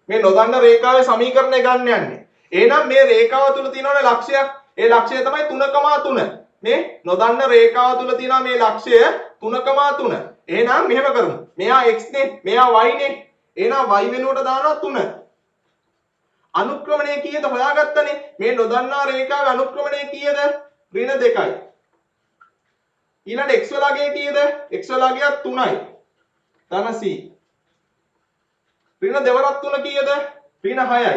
මේ නොදන්න රේඛාවේ සමීකරණය ගන්න යන්නේ. එහෙනම් මේ රේඛාව තුල තියෙනවනේ ලක්ෂයක්. ඒ ලක්ෂය තමයි 3,3. මේ නොදන්න රේඛාව තුල තියෙනවා මේ ලක්ෂය 3,3. එහෙනම් මෙහෙම කරමු. මෙයා x නේ, මෙයා y නේ. එහෙනම් y වෙනුවට දානවා 3. අනුක්‍රමණය කීයද හොයාගත්තනේ. මේ නොදන්නා රේඛාවේ අනුක්‍රමණය කීයද? ඍණ 2යි. ඊළඟ x වලගේ කීයද? x වලගේ 3යි. ධන c. ඍණ දෙවරක් 3 කීයද? ඍණ 6යි.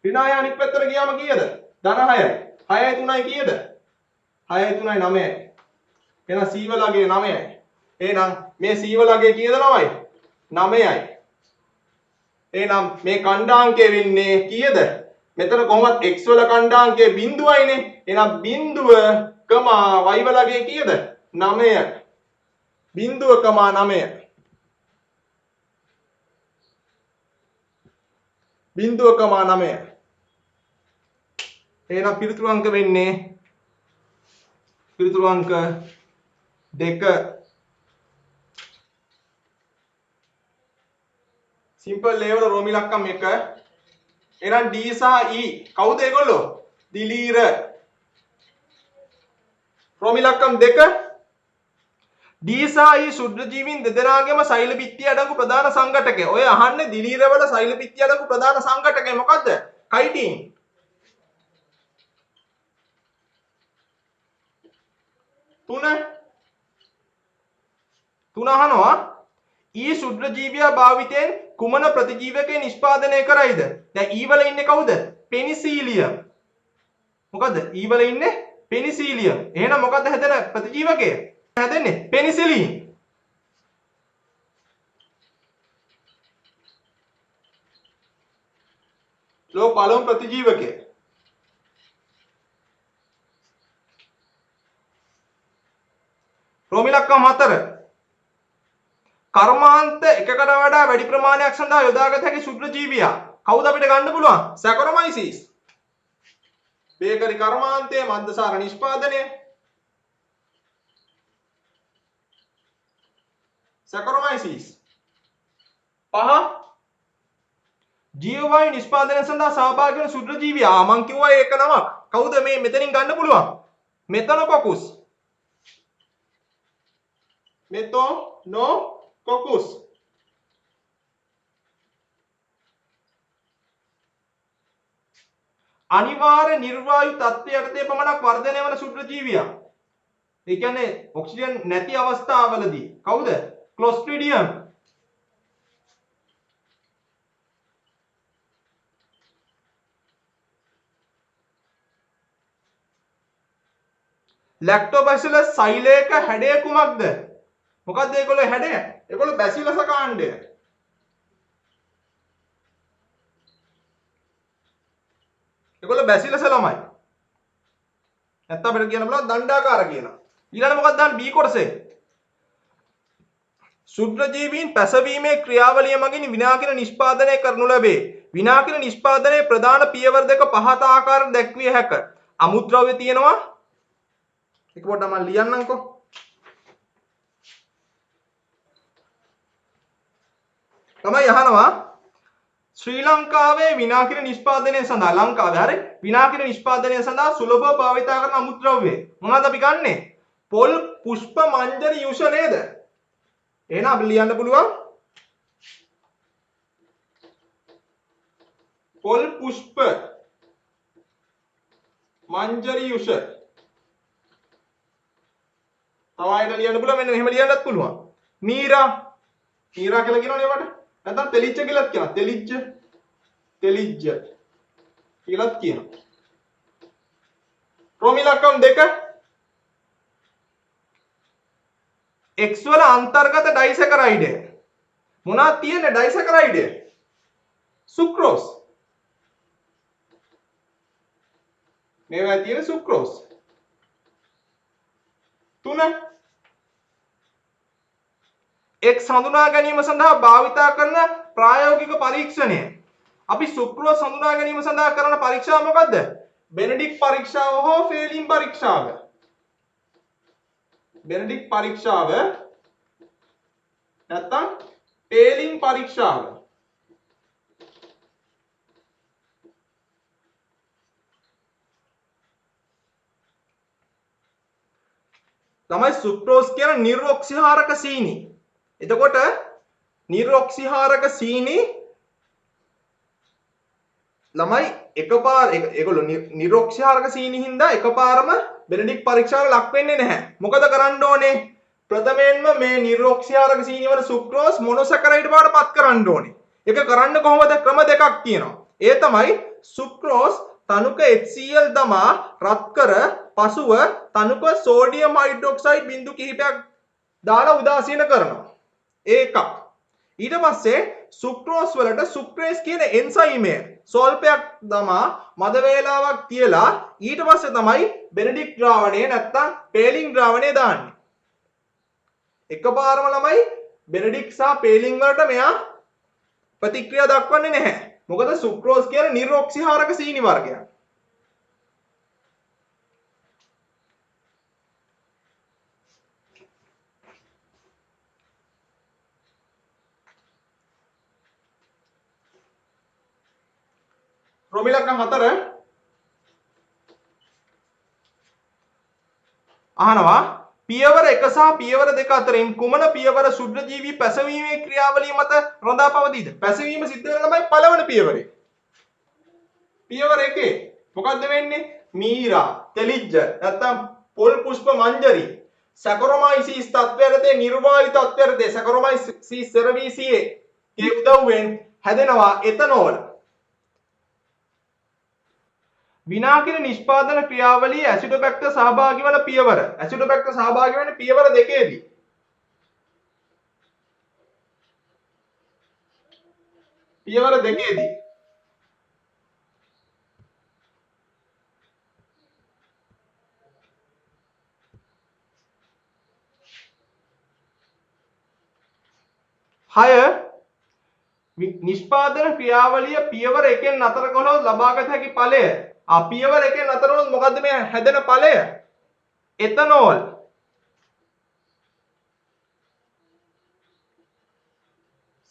ඍණ 6 අනිත් පැත්තට ගියාම කීයද? ධන 6යි. 6යි 3යි කීයද? 6යි 3යි 9යි. එහෙනම් c වලගේ 9යි. එහෙනම් මේ c වලගේ කීයද ළමයි? 9යි. එහෙනම් මේ කණ්ඩාංකය වෙන්නේ කීයද? මෙතන කොහොමත් x වල කණ්ඩාංකය බිඳුවයිනේ. එහෙනම් බිඳුව කමා y වලගේ කීයද? 9. බිඳුව කමා 9. බිඳුව කමා 9. එහෙනම් පිළිතුරු අංක වෙන්නේ පිළිතුරු අංක 2. සිම්පල් ලේවල රෝම ඉලක්කම් 1. එහෙනම් D සහ E කවුද ඒගොල්ලෝ? දිලීර. රෝම ඉලක්කම් 2. D සහ E ශුද්ධජීවීන් දෙදෙනාගේම සෛල පිත්තිය අඩංගු ප්‍රධාන සංඝටකය. ඔය අහන්නේ දිලීරවල සෛල පිත්තිය අඩංගු ප්‍රධාන සංඝටකය මොකද්ද? කයිටින්. තුන අහනවා E ශුද්ධජීවියා භාවිතයෙන් කුමන ප්‍රතිජීවකය නිෂ්පාදනය කරයිද? දැන් E වල ඉන්නේ කවුද? පෙනිසිලියම්. මොකද්ද? E වල ඉන්නේ පෙනිසිලියම්. එහෙනම් මොකද්ද හැදෙන ප්‍රතිජීවකය? හැදෙන්නේ පෙනිසිලින්. ලෝක පළමු ප්‍රතිජීවකය. රෝම ඉලක්කම් 4. කර්මාන්ත එකකට වඩා වැඩි ප්‍රමාණයක් සඳහා යොදාගත හැකි ශුද්ධජීවියා. කවුද අපිට ගන්න පුළුවන්? සැකරොමයිසිස්. බේකරි කර්මාන්තයේ මන්දසාර නිෂ්පාදනය. සැකරොමයිසිස්. 5. ජීවවායු නිෂ්පාදනය සඳහා සහභාගී වන ශුද්ධජීවියා. මං කිව්වා ඒක නමක්. කවුද මේ මෙතනින් ගන්න පුළුවන්? මෙතනොකොකුස්. මෙතනොකොකුස්. අනිවාර්ය නිර්වායු තත්ත්වය යටතේ පමණක් වර්ධනය වන ශුද්ධජීවියා. ඒ කියන්නේ ඔක්සිජන් නැති අවස්ථාවලදී කවුද? ක්ලොස්ට්‍රිඩියම්. ලැක්ටෝබැසිලස් සෛලයක හැඩය කුමක්ද? මොකක්ද ඒගොල්ලෝ හැඩය? ඒගොල්ලෝ බැසිලස කාණ්ඩය. ඒගොල්ලෝ බැසිලස ළමයි. නැත්නම් අපිට කියන්න පුළුවන් දණ්ඩාකාර කියලා. ඊළඟ මොකක්ද දාන්න B කොටසේ? ශුද්ධජීවීන් පැසවීමේ ක්‍රියාවලිය මගින් විනාකින නිෂ්පාදනය කරනු ලැබේ. විනාකින නිෂ්පාදනයේ ප්‍රධාන පියවර දෙක පහත ආකාරයෙන් දැක්විය හැක. අමුද්‍රව්‍ය තියෙනවා. ඒක පොඩ්ඩක් මම ලියන්නම්කෝ. තමයි අහනවා ශ්‍රී ලංකාවේ විනාකින නිෂ්පාදනය සඳහා ලංකාවේ හරි විනාකින නිෂ්පාදනය සඳහා සුලභව භාවිතා කරන අමුද්‍රව්‍ය මොනවද අපි ගන්නෙ? පොල් පුෂ්ප මංජරි යුෂ නේද? එහෙනම් අපි ලියන්න පුළුවන් පොල් පුෂ්ප මංජරි යුෂ. තවයිට ලියන්න පුළුවන් මෙන්න මෙහෙම ලියන්නත් පුළුවන්. මීරා කියලා කියනවනේ ඒවට. නැත්නම් තෙලිච්ච කියලාත් කියනවා. තෙලිච්ච කියලාත් කියනවා. ප්‍රොමිලකම් 2 X වල අන්තර්ගත ඩයිසැකරයිඩ් මොනවද තියෙන්නේ ඩයිසැකරයිඩ්? සුක්‍රෝස්. මේවා තියෙන සුක්‍රෝස්. 3 X හඳුනා ගැනීම සඳහා භාවිතා කරන ප්‍රායෝගික පරීක්ෂණය. අපි සුක්‍රෝස් හඳුනා ගැනීම සඳහා කරන පරීක්ෂාව මොකද්ද? බෙනඩික්ට් පරීක්ෂාව හෝ ෆේලින් පරීක්ෂාව. බෙනඩික්ට් පරීක්ෂාව නැත්නම් ෆේලින් පරීක්ෂාව. තමයි සුක්‍රෝස් කියන නිර්օක්සිහාරක සීනි. එතකොට නිර්օක්සිහාරක සීනි ළමයි එකපාර ඒගොල්ලෝ නිර්օක්සිහාරක සීනි හින්දා එකපාරම බෙනඩික්ට් පරීක්ෂාවට ලක් වෙන්නේ නැහැ. මොකද කරන්න ඕනේ? ප්‍රථමයෙන්ම මේ නිර්օක්සිහාරක සීනි වල සුක්‍රෝස් මොනොසැකරයිඩ් බවට පත් කරන්න ඕනේ. ඒක කරන්න කොහොමද? ක්‍රම දෙකක් තියෙනවා. ඒ තමයි සුක්‍රෝස් තනුක HCl දමා රත් කර පසුව තනුක සෝඩියම් හයිඩ්‍රොක්සයිඩ් බිඳු කිහිපයක් දාලා උදාසීන කරනවා. ඒකක්. ඊට පස්සේ සුක්‍රෝස් වලට සුක්‍රේස් කියන එන්සයිමය සෝල්පයක් දමා මද වේලාවක් තියලා ඊට පස්සේ තමයි බෙනඩික්ට් ද්‍රාවණය නැත්තම් පේලින් ද්‍රාවණය දාන්නේ. එකපාරම ළමයි බෙනඩික්ට් සහ පේලින් වලට මෙයා ප්‍රතික්‍රියා දක්වන්නේ නැහැ. මොකද සුක්‍රෝස් කියන නිර්օක්සිහාරක සීනි වර්ගයක්. ප්‍රොමිලකම් 4 අහනවා පියවර 1 සහ පියවර 2 අතරින් කුමන පියවර ශුද්ධජීවී පැසවීමේ ක්‍රියාවලිය මත රඳා පවතීද? පැසවීම සිද්ධ වෙන ළමයි පළවෙනි පියවරේ. පියවර 1 මොකද්ද වෙන්නේ? මීරා, තෙලිජ්ජ නැත්නම් පොල් පුෂ්ප මංජරි සැකරොමයිසිස් තත්ත්වයටදී නිර්වාහිත තත්ත්වයටදී සැකරොමයිසිස් සෙරවීසියේ ඒ උදව්වෙන් හැදෙනවා එතනෝල්. විනාකින නිෂ්පාදන ක්‍රියාවලියේ ඇසිඩෝබැක්ටර් සහභාගී වන පියවර. ඇසිඩෝබැක්ටර් සහභාගී වෙන්නේ පියවර දෙකේදී. පියවර දෙකේදී. හය නිෂ්පාදන ක්‍රියාවලිය පියවර 1න් නතර කළොත් ලබාගත හැකි ඵලය. පියවර 1න් නතර වුණොත් මොකද්ද මේ හැදෙන ඵලය? එතනෝල්.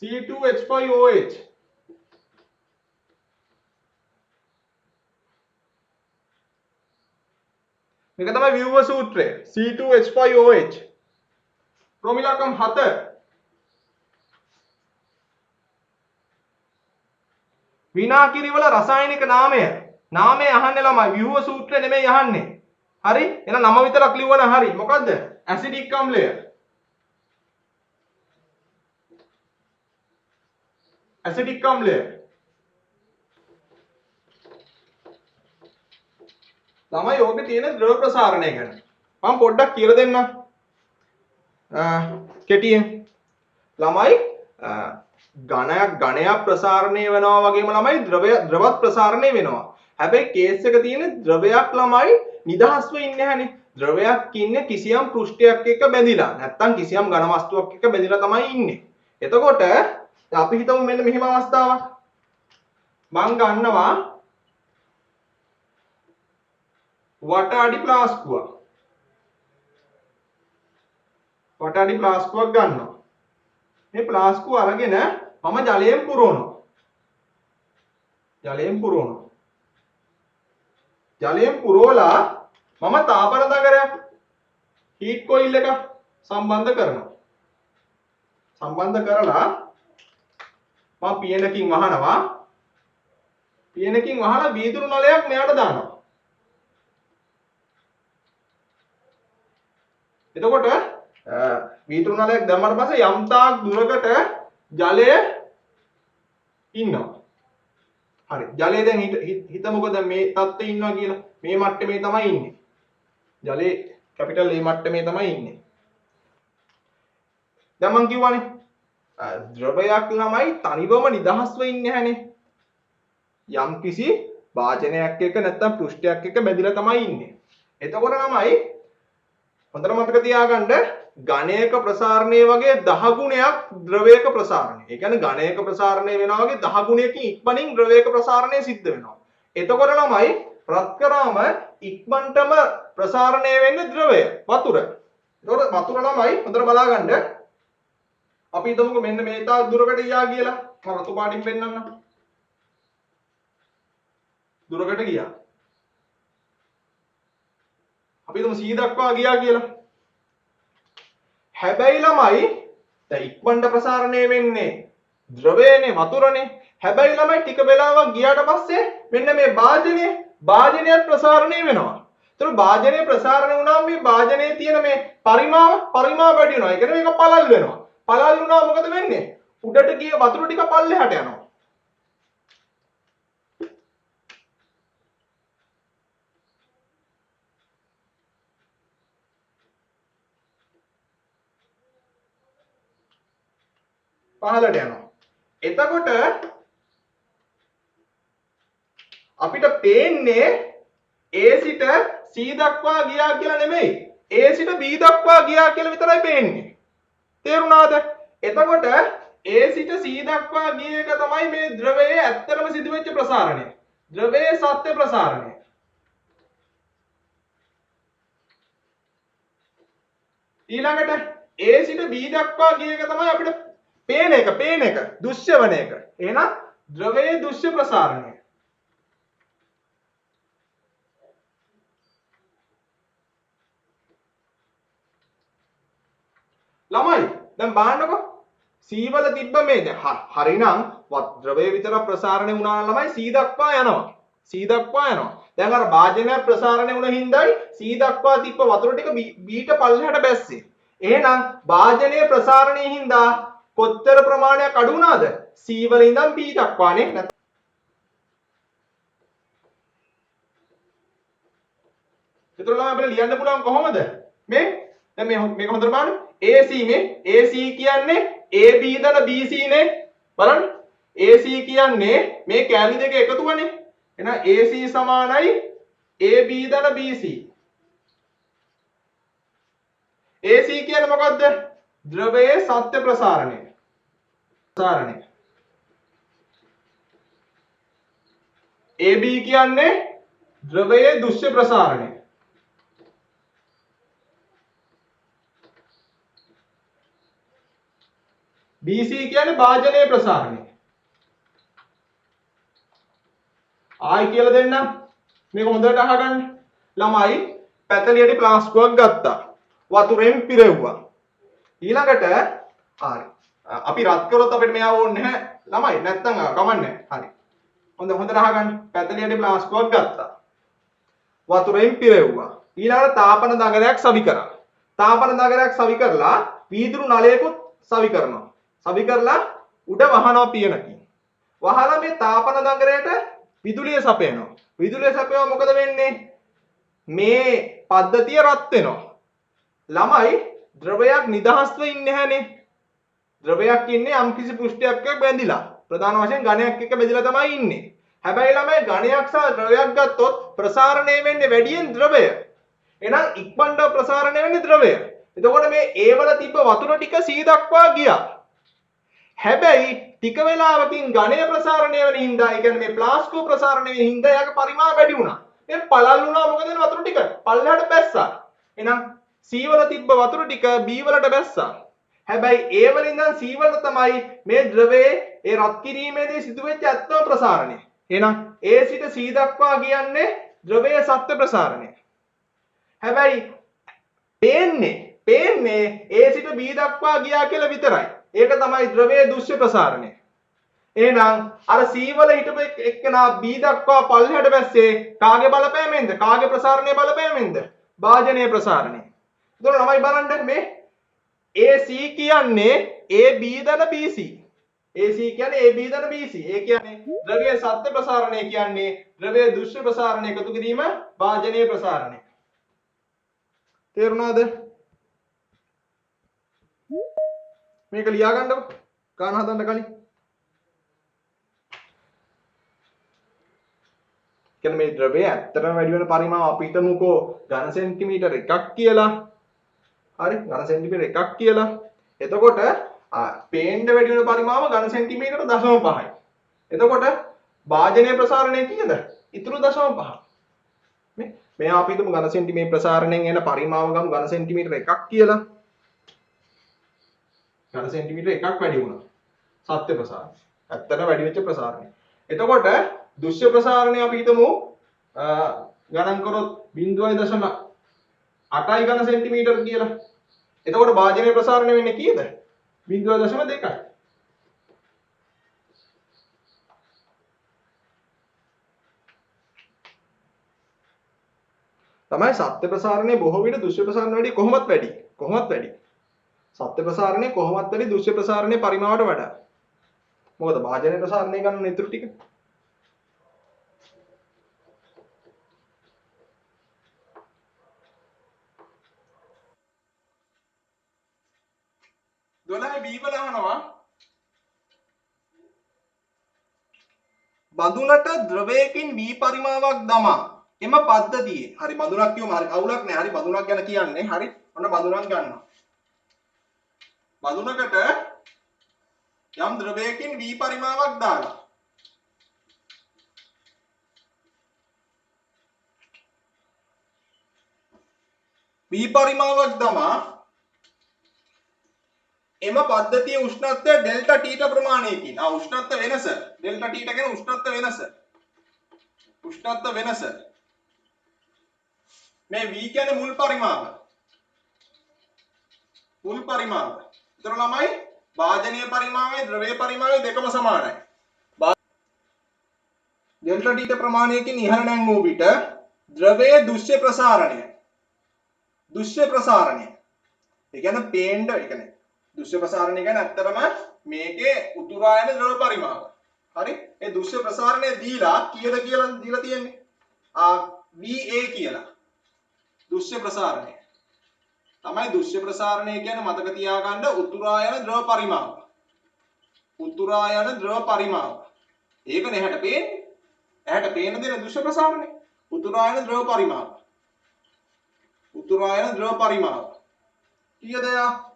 C2H5OH. මේක තමයි ව්‍යුහ සූත්‍රය. C2H5OH. ප්‍රොමිලකම් 7 විනාකිරි වල රසායනික නාමය. නාමය අහන්නේ ළමයි ව්‍යුහ සූත්‍රය නෙමෙයි අහන්නේ. හරි? එහෙනම් නම විතරක් ලියවන හරි. මොකද්ද? ඇසිඩික් අම්ලය. ඇසිඩික් අම්ලය. ළමයි ඕකේ තියෙන ද්‍රව ප්‍රසාරණය ගැන. මම පොඩ්ඩක් කියලා දෙන්නම්. කෙටියෙන්. ළමයි ඝනයක් ප්‍රසාරණය වෙනවා වගේම ළමයි ද්‍රවත් ප්‍රසාරණය වෙනවා. හැබැයි කේස් එක තියෙන ද්‍රවයක් ළමයි නිදහස්ව ඉන්නේ නැහනේ. ද්‍රවයක් ඉන්නේ කිසියම් පෘෂ්ඨයක් එක්ක බැඳිලා. නැත්තම් කිසියම් ඝන වස්තුවක් එක්ක බැඳිලා තමයි ඉන්නේ. එතකොට අපි හිතමු මෙන්න මෙහෙම අවස්ථාවක්. මං ගන්නවා වට අඩි ප්ලාස්කුවක්. වට අඩි ප්ලාස්කුවක් ගන්නවා. මේ ප්ලාස්කුව අරගෙන මම ජලයෙන් පුරවනවා. ජලයෙන් පුරවලා මම තාපන දගරයක් හීට් කොයිල් එක සම්බන්ධ කරනවා. සම්බන්ධ කරලා මම පියනකින් වහනවා. පියනකින් වහලා වීදුරු නලයක් මෙයාට දානවා. එතකොට වීදුරු නලයක් දැම්මට පස්සේ යම් තාක් දුරකට ජලය ඉන්නවා. හරි. ජලය දැන් හිතමුකෝ දැන් මේ තත්ත්වයේ ඉන්නවා කියලා. මේ මට්ටමේ තමයි ඉන්නේ. ජලයේ කැපිටල් A මට්ටමේ තමයි ඉන්නේ. දැන් මං කිව්වනේ ද්‍රවයක් ළමයි තනිවම නිදහස්ව ඉන්නේ නැහනේ. යම් කිසි වාජනයක් එක්ක නැත්නම් පෘෂ්ඨයක් එක්ක බැඳිලා තමයි ඉන්නේ. එතකොට ළමයි හොඳට මතක තියාගන්න ඝනයක ප්‍රසාරණය වගේ 10 ගුණයක් ද්‍රවයක ප්‍රසාරණය. ඒ කියන්නේ ඝනයක ප්‍රසාරණය වෙනවා වගේ 10 ගුණයකින් ඉක්මනින් ද්‍රවයක ප්‍රසාරණය සිද්ධ වෙනවා. එතකොට ළමයි රත් කරාම ඉක්මනටම ප්‍රසාරණය වෙන්නේ ද්‍රවය වතුර. එතකොට වතුර ළමයි හොඳට බලාගන්න. අපි හිතමුකෝ මෙන්න මේ තාක් දුරකට ගියා කියලා. මම රතු පාටින් පෙන්නන්නම්. දුරකට ගියා. අපි හිතමු C දක්වා ගියා කියලා. හැබැයි ළමයි දැන් ඉක්මනට ප්‍රසාරණය වෙන්නේ ද්‍රවයනේ වතුරනේ. හැබැයි ළමයි ටික වෙලාවක් ගියාට පස්සේ මෙන්න මේ භාජනයත් ප්‍රසාරණය වෙනවා. ඒතර භාජනය ප්‍රසාරණය වුණාම මේ භාජනයේ තියෙන මේ පරිමාව වැඩි වෙනවා. ඒ කියන්නේ මේක පළල් වෙනවා. පළල් වුණා මොකද වෙන්නේ? උඩට ගිය වතුර ටික පල්ලෙහාට යනවා. පහළට යනවා. එතකොට අපිට පේන්නේ A සිට C දක්වා ගියා කියලා නෙමෙයි. A සිට B දක්වා ගියා කියලා විතරයි පේන්නේ. තේරුණාද? එතකොට A සිට C දක්වා ගිය එක තමයි මේ ද්‍රවයේ ඇත්තටම සිදුවෙච්ච ප්‍රසාරණය. ද්‍රවයේ සත්‍ය ප්‍රසාරණය. ඊළඟට A සිට B දක්වා ගිය එක තමයි අපිට පේන එක දෘශ්‍ය වන එක. එහෙනම් ද්‍රවයේ දෘශ්‍ය ප්‍රසාරණය. ළමයි දැන් බලන්නකෝ C වල තිබ්බ මේ දැන් හරිනම් ද්‍රවය විතර ප්‍රසාරණය වුණා නම් ළමයි C දක්වා යනවා. දැන් අර භාජනය ප්‍රසාරණය වුණ හින්දායි C දක්වා තිබ්බ වතුර ටික B ට පල්ලෙහාට බැස්සේ. එහෙනම් භාජනයේ ප්‍රසාරණයේ හින්දා කොච්චර ප්‍රමාණයක් අඩු වුණාද? C වල ඉඳන් B දක්වානේ. ඒතර ළමයි අපිට ලියන්න පුළුවන් කොහොමද? දැන් මේක හොඳට බලන්න. AC කියන්නේ AB දන BC නේ. බලන්න. AC කියන්නේ මේ කැලි දෙක එකතුවනේ. එහෙනම් AC සමානයි AB දන BC. AC කියන්නේ මොකද්ද? ද්‍රවයේ සත්‍ය ප්‍රසාරණය. AB කියන්නේ ද්‍රවයේ දෘශ්‍ය ප්‍රසාරණය. BC කියන්නේ භාජනයේ ප්‍රසාරණය. ආයි කියලා දෙන්නම්. මේක හොඳට අහගන්න. ළමයි පැතලියටි ප්ලාස්කුවක් ගත්තා. වතුරෙන් පිරෙව්වා. ඊළඟට හරි. අපි රත් කරොත් අපිට මෙයා ඕනේ නැහැ. ළමයි නැත්තම් කමන්නේ. හරි. හොඳට අහගන්න. පැතලියටි ප්ලාස්කුවක් ගත්තා. වතුරෙන් පිරෙව්වා. ඊළඟට තාපන දඟලයක් සවි කරා. තාපන දඟලයක් සවි කරලා වීදුරු නලයකුත් සවි කරනවා. සවි කරලා උඩ වහනවා පියනකින්. වහලා මේ තාපන දඟලයට විදුලිය සපයනවා. විදුලිය සපයව මොකද වෙන්නේ? මේ පද්ධතිය රත් වෙනවා. ළමයි ද්‍රවයක් නිදහස්ව ඉන්නේ නැහනේ. ද්‍රවයක් ඉන්නේ යම්කිසි පෘෂ්ඨයක් එක්ක බැඳිලා. ප්‍රධාන වශයෙන් ඝනයක් එක්ක බැඳිලා තමයි ඉන්නේ. හැබැයි ළමයි ඝනයක් සහ ද්‍රවයක් ගත්තොත් ප්‍රසාරණය වෙන්නේ වැඩියෙන් ද්‍රවය. එහෙනම් ඉක්මනට ප්‍රසාරණය වෙන්නේ ද්‍රවය. එතකොට මේ A වල තිබ්බ වතුර ටික C දක්වා ගියා. හැබැයි ටික වෙලාවකින් ඝනය ප්‍රසාරණය වෙන හින්දා ඒ කියන්නේ මේ ප්ලාස්කෝ ප්‍රසාරණය වෙන හින්දා යාගේ පරිමාව වැඩි වුණා. දැන් පළල් වුණා මොකද වෙන වතුර ටික පල්ලෙහාට බැස්සා. එහෙනම් C වල තිබ්බ වතුර ටික B වලට බැස්සා. හැබැයි A වල ඉඳන් C වලට තමයි මේ ද්‍රවයේ ඒ රත් කිරීමේදී සිදුවෙච්ච ඇත්තම ප්‍රසාරණය. එහෙනම් A සිට C දක්වා කියන්නේ ද්‍රවයේ සත්‍ය ප්‍රසාරණය. හැබැයි පේන්නේ A සිට B දක්වා ගියා කියලා විතරයි. ඒක තමයි ද්‍රවයේ දෘශ්‍ය ප්‍රසාරණය. එහෙනම් අර C වල හිටපු එක්කෙනා B දක්වා පල්ලෙහාට බැස්සේ කාගේ බලපෑමෙන්ද? කාගේ ප්‍රසාරණයේ බලපෑමෙන්ද? භාජනීය ප්‍රසාරණය. එතකොට ළමයි බලන්න මේ AC කියන්නේ AB ධන BC. AC කියන්නේ AB ධන BC. ඒ කියන්නේ ද්‍රවයේ සත්‍ය ප්‍රසාරණය කියන්නේ ද්‍රවයේ දෘශ්‍ය ප්‍රසාරණය එකතු කිරීම භාජනීය ප්‍රසාරණය. තේරුණාද? මේක ලියා ගන්නකො. ගාන හදන්න කලින්. කියන්නේ මේ ද්‍රවය ඇත්තටම වැඩි වෙන පරිමාව අපි හිතමුකෝ ඝන සෙන්ටිමීටර 1ක් කියලා. හරි ඝන සෙන්ටිමීටර 1ක් කියලා. එතකොට පේන්න වැඩි වෙන පරිමාව ඝන සෙන්ටිමීටර 0.5යි. එතකොට භාජනීය ප්‍රසාරණය කීයද? ඉතුරු 0.5. මේ අපි හිතමු ඝන සෙන්ටිමීටර ප්‍රසාරණයෙන් එන පරිමාව ගමු ඝන සෙන්ටිමීටර 1ක් කියලා. ඝන සෙන්ටිමීටර 1ක් වැඩි වුණා. සත්‍ය ප්‍රසාරණය. ඇත්තට වැඩි වෙච්ච ප්‍රසාරණය. එතකොට දෘශ්‍ය ප්‍රසාරණය අපි හිතමු ගණන් කරොත් 0.8යි ඝන සෙන්ටිමීටර කියලා. එතකොට භාජනීය ප්‍රසාරණය වෙන්නේ කීයද? 0.2යි. තමයි සත්‍ය ප්‍රසාරණය බොහෝ විට දෘශ්‍ය ප්‍රසාරණය වැඩි කොහොමත් වැඩි. සත්‍ය ප්‍රසාරණය කොහොමත් වැඩි දෘශ්‍ය ප්‍රසාරණය පරිමාවට වඩා. මොකද භාජනීය ප්‍රසාරණය ගන්න ඉතුරු ටික. B වල අහනවා බඳුනට ද්‍රවයකින් V පරිමාවක් දමා එම පද්ධතියේ හරි බඳුනක් කියවම හරි අවුලක් නැහැ හරි බඳුනක් ගැන කියන්නේ හරි ඔන්න බඳුනක් ගන්නවා බඳුනකට යම් ද්‍රවයකින් V පරිමාවක් දාලා V පරිමාවක් දමා එම පද්ධතියේ උෂ්ණත්වය ඩෙල්ටා T ප්‍රමාණයකින් උෂ්ණත්ව වෙනස ඩෙල්ටා T කියන්නේ උෂ්ණත්ව වෙනස මේ V කියන්නේ මුල් පරිමාව ඒතර ළමයි භාජනීය පරිමාවයි ද්‍රවීය පරිමාවයි දෙකම සමානයි ඩෙල්ටා T ප්‍රමාණයකින් ඉහළ නැංවූ විට ද්‍රවයේ දෘශ්‍ය ප්‍රසාරණය ඒ කියන්නේ පේන්න ඒ කියන්නේ දෘශ්‍ය ප්‍රසාරණය කියන්නේ ඇත්තටම මේකේ උතුරායන ද්‍රව පරිමාව. හරි? ඒ දෘශ්‍ය ප්‍රසාරණය දීලා කීයද කියලා දීලා තියෙන්නේ? VA කියලා. දෘශ්‍ය ප්‍රසාරණය. තමයි දෘශ්‍ය ප්‍රසාරණය කියන්නේ මතක තියාගන්න උතුරායන ද්‍රව පරිමාව. ඒකනේ ඇහැට පේන්නේ. ඇහැට පේන දේ දෘශ්‍ය ප්‍රසාරණය. උතුරායන ද්‍රව පරිමාව. කීයද යා?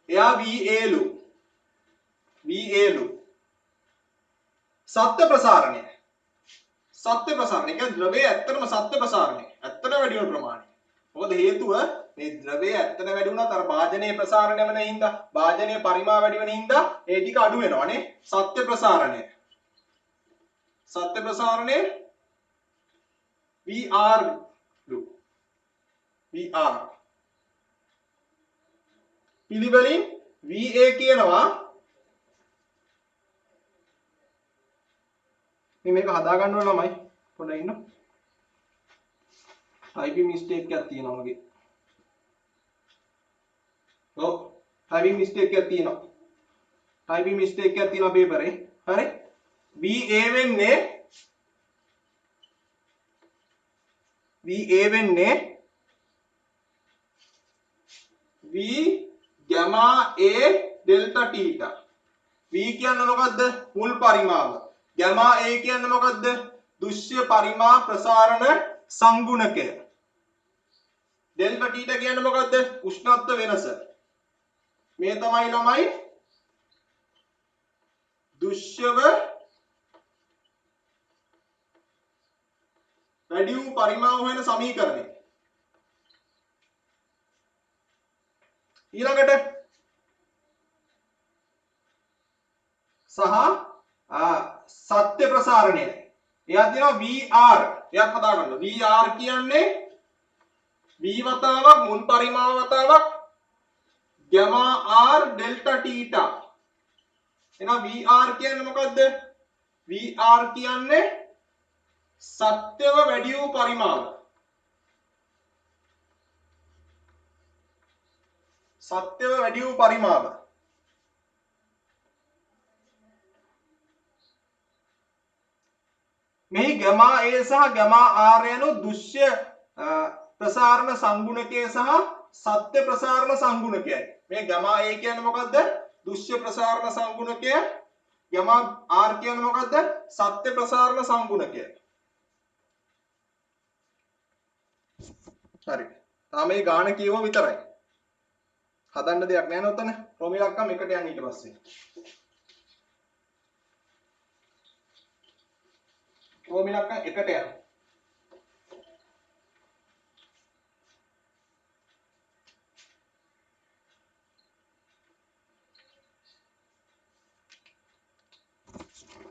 එයා VAලු සත්‍ය ප්‍රසාරණය කියන්නේ ද්‍රවයේ ඇත්තටම සත්‍ය ප්‍රසාරණය ඇත්තට වැඩි වෙන ප්‍රමාණය මොකද හේතුව මේ ද්‍රවයේ ඇත්තට වැඩි වුණාත් අර භාජනීය ප්‍රසාරණය වෙන හින්දා භාජනීය පරිමාව වැඩි වෙන හින්දා ඒ ටික අඩු වෙනවානේ සත්‍ය ප්‍රසාරණය VR පිළිවෙලින් VA කියනවා මේක හදා ගන්න ඕන ළමයි පොඩ්ඩක් ඉන්න typing mistake එකක් තියෙනවා මගේ typing mistake එකක් තියෙනවා පේපරේ හරි VA වෙන්නේ V gamma A delta theta V කියන්නේ මොකද්ද මුල් පරිමාව gamma A කියන්නේ මොකද්ද දෘශ්‍ය පරිමා ප්‍රසාරණ සංගුණකය delta theta කියන්නේ මොකද්ද උෂ්ණත්ව වෙනස මේ තමයි ළමයි දුෂ්‍යව වැඩි වූ පරිමාව හොයන සමීකරණය. ඊළඟට සහ සත්‍ය ප්‍රසාරණය. එයා තියෙනවා VR. එයාත් හදා ගන්න. VR කියන්නේ V වතාවක් මුල් පරිමාව වතාවක් gamma r delta theta. එහෙනම් VR කියන්නේ මොකද්ද? VR කියන්නේ සත්‍යව වැඩි වූ පරිමාව. සත්‍යව වැඩි වූ පරිමාව. මෙහි gamma a සහ gamma r යනු දෘශ්‍ය ප්‍රසාරණ සංගුණකය සහ සත්‍ය ප්‍රසාරණ සංගුණකයයි. මේ gamma a කියන්නේ මොකද්ද? දෘශ්‍ය ප්‍රසාරණ සංගුණකය. gamma r කියන්නේ මොකද්ද? සත්‍ය ප්‍රසාරණ සංගුණකය. හරි. තාම මේ ගාන කියව විතරයි. හදන්න දෙයක් නැහැ නෝතන. ප්‍රොමිලක්කම් එකට යන්න ඊට පස්සේ. ප්‍රොමිලක්කම් එකට යන්න.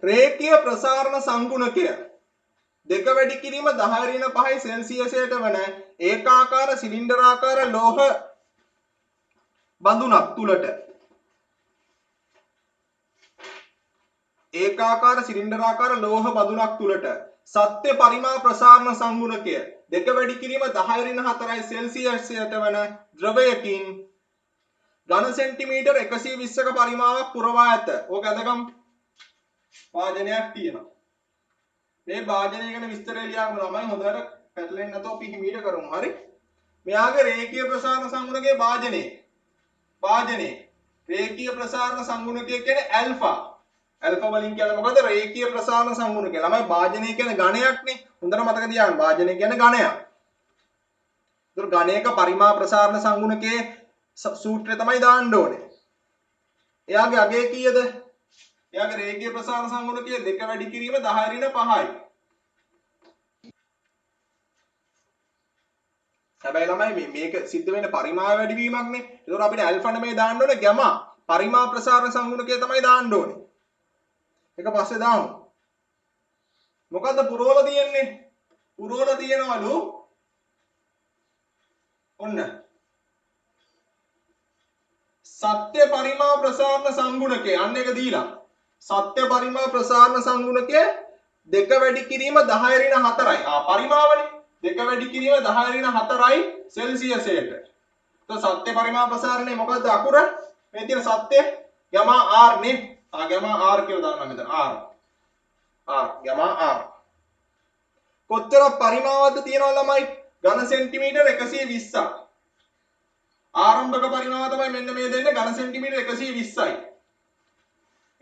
රේඛීය ප්‍රසාරණ සංගුණකය දෙක වැඩි කිරීම 10⁵ සෙල්සියසයට වන ඒකාකාර සිලින්ඩරාකාර ලෝහ බඳුනක් තුලට ඒකාකාර සිලින්ඩරාකාර ලෝහ බඳුනක් තුලට සත්‍ය පරිමා ප්‍රසාරණ සංගුණකය දෙක වැඩි කිරීම 10⁴ සෙල්සියසයට වන ද්‍රවයකින් ඝන සෙන්ටිමීටර් 120ක පරිමාවක් පුරවා ඇත. ඕක අදගම් වාදනයක් තියෙනවා. මේ වාදනය ගැන විස්තරය ලියාගමු ළමයි හොඳට පැටලෙන්නේ නැතුව අපි හිමීට කරමු. හරි? මෙයාගේ රේඛීය ප්‍රසාරණ සංගුණකයේ වාදනය රේඛීය ප්‍රසාරණ සංගුණකය කියන්නේ ඇල්ෆා. ඇල්ෆා වලින් කියන්නේ මොකද? රේඛීය ප්‍රසාරණ සංගුණකය. ළමයි වාදනය කියන්නේ ඝණයක්නේ. හොඳට මතක තියාගන්න. වාදනය කියන්නේ ඝණයක්. ඒතර ඝණයක පරිමා ප්‍රසාරණ සංගුණකයේ සූත්‍රය තමයි දාන්න ඕනේ. එයාගේ අගය කීයද? එයාගේ රේඛීය ප්‍රසාරණ සංගුණකය දෙක වැඩි කිරීම 10⁵ හැබැයි ළමයි මේක සිද්ධ වෙන පරිමාව වැඩි වීමක්නේ. ඒතකොට අපිට ඇල්ෆා නෙමෙයි දාන්න ඕනේ ගැමා. පරිමා ප්‍රසාරණ සංගුණකය තමයි දාන්න ඕනේ. ඒක පස්සේ දාමු. මොකද්ද පුරවල තියෙන්නේ? පුරවල තියෙනවලු ඔන්න සත්‍ය පරිමා ප්‍රසාරණ සංගුණකය අන්න එක දීලා. සත්‍ය පරිමා ප්‍රසාරණ සංගුණකය දෙක වැඩි කිරීම 10⁴ පරිමාවනේ. දෙක වැඩි කිරීම 10⁴ සෙල්සියසයට. તો සත්‍ය පරිමා ප්‍රසාරණය මොකද්ද අකුර? මේ තියෙන සත්‍ය gamma r නේ. gamma r කියලා දාන්න මෙතන r. gamma r. කොච්චර පරිමාවක්ද තියෙනවද ළමයි? ඝන සෙන්ටිමීටර් 120ක්. ආරම්භක පරිමාව තමයි මෙන්න මේ දෙන්නේ ඝන සෙන්ටිමීටර් 120යි.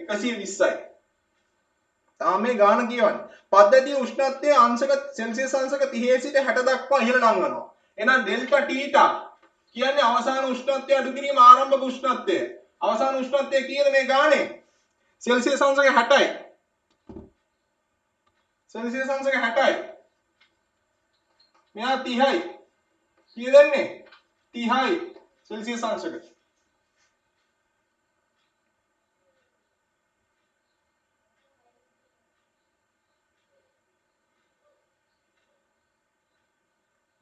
120යි. තාම මේ ගාන කියවන්නේ. පද්ධතියේ උෂ්ණත්වය අංශක සෙල්සියස් අංශක 30 සිට 60 දක්වා ඉහළ නංවනවා. එහෙනම් ඩෙල්ටා තීටා කියන්නේ අවසාන උෂ්ණත්වය අඩු කිරීම ආරම්භක උෂ්ණත්වය. අවසාන උෂ්ණත්වය කීයද මේ ගානේ? සෙල්සියස් අංශක 60යි. සෙල්සියස් අංශක 60යි. මෙයා 30යි. කීයද දෙන්නේ? 30යි සෙල්සියස් අංශක.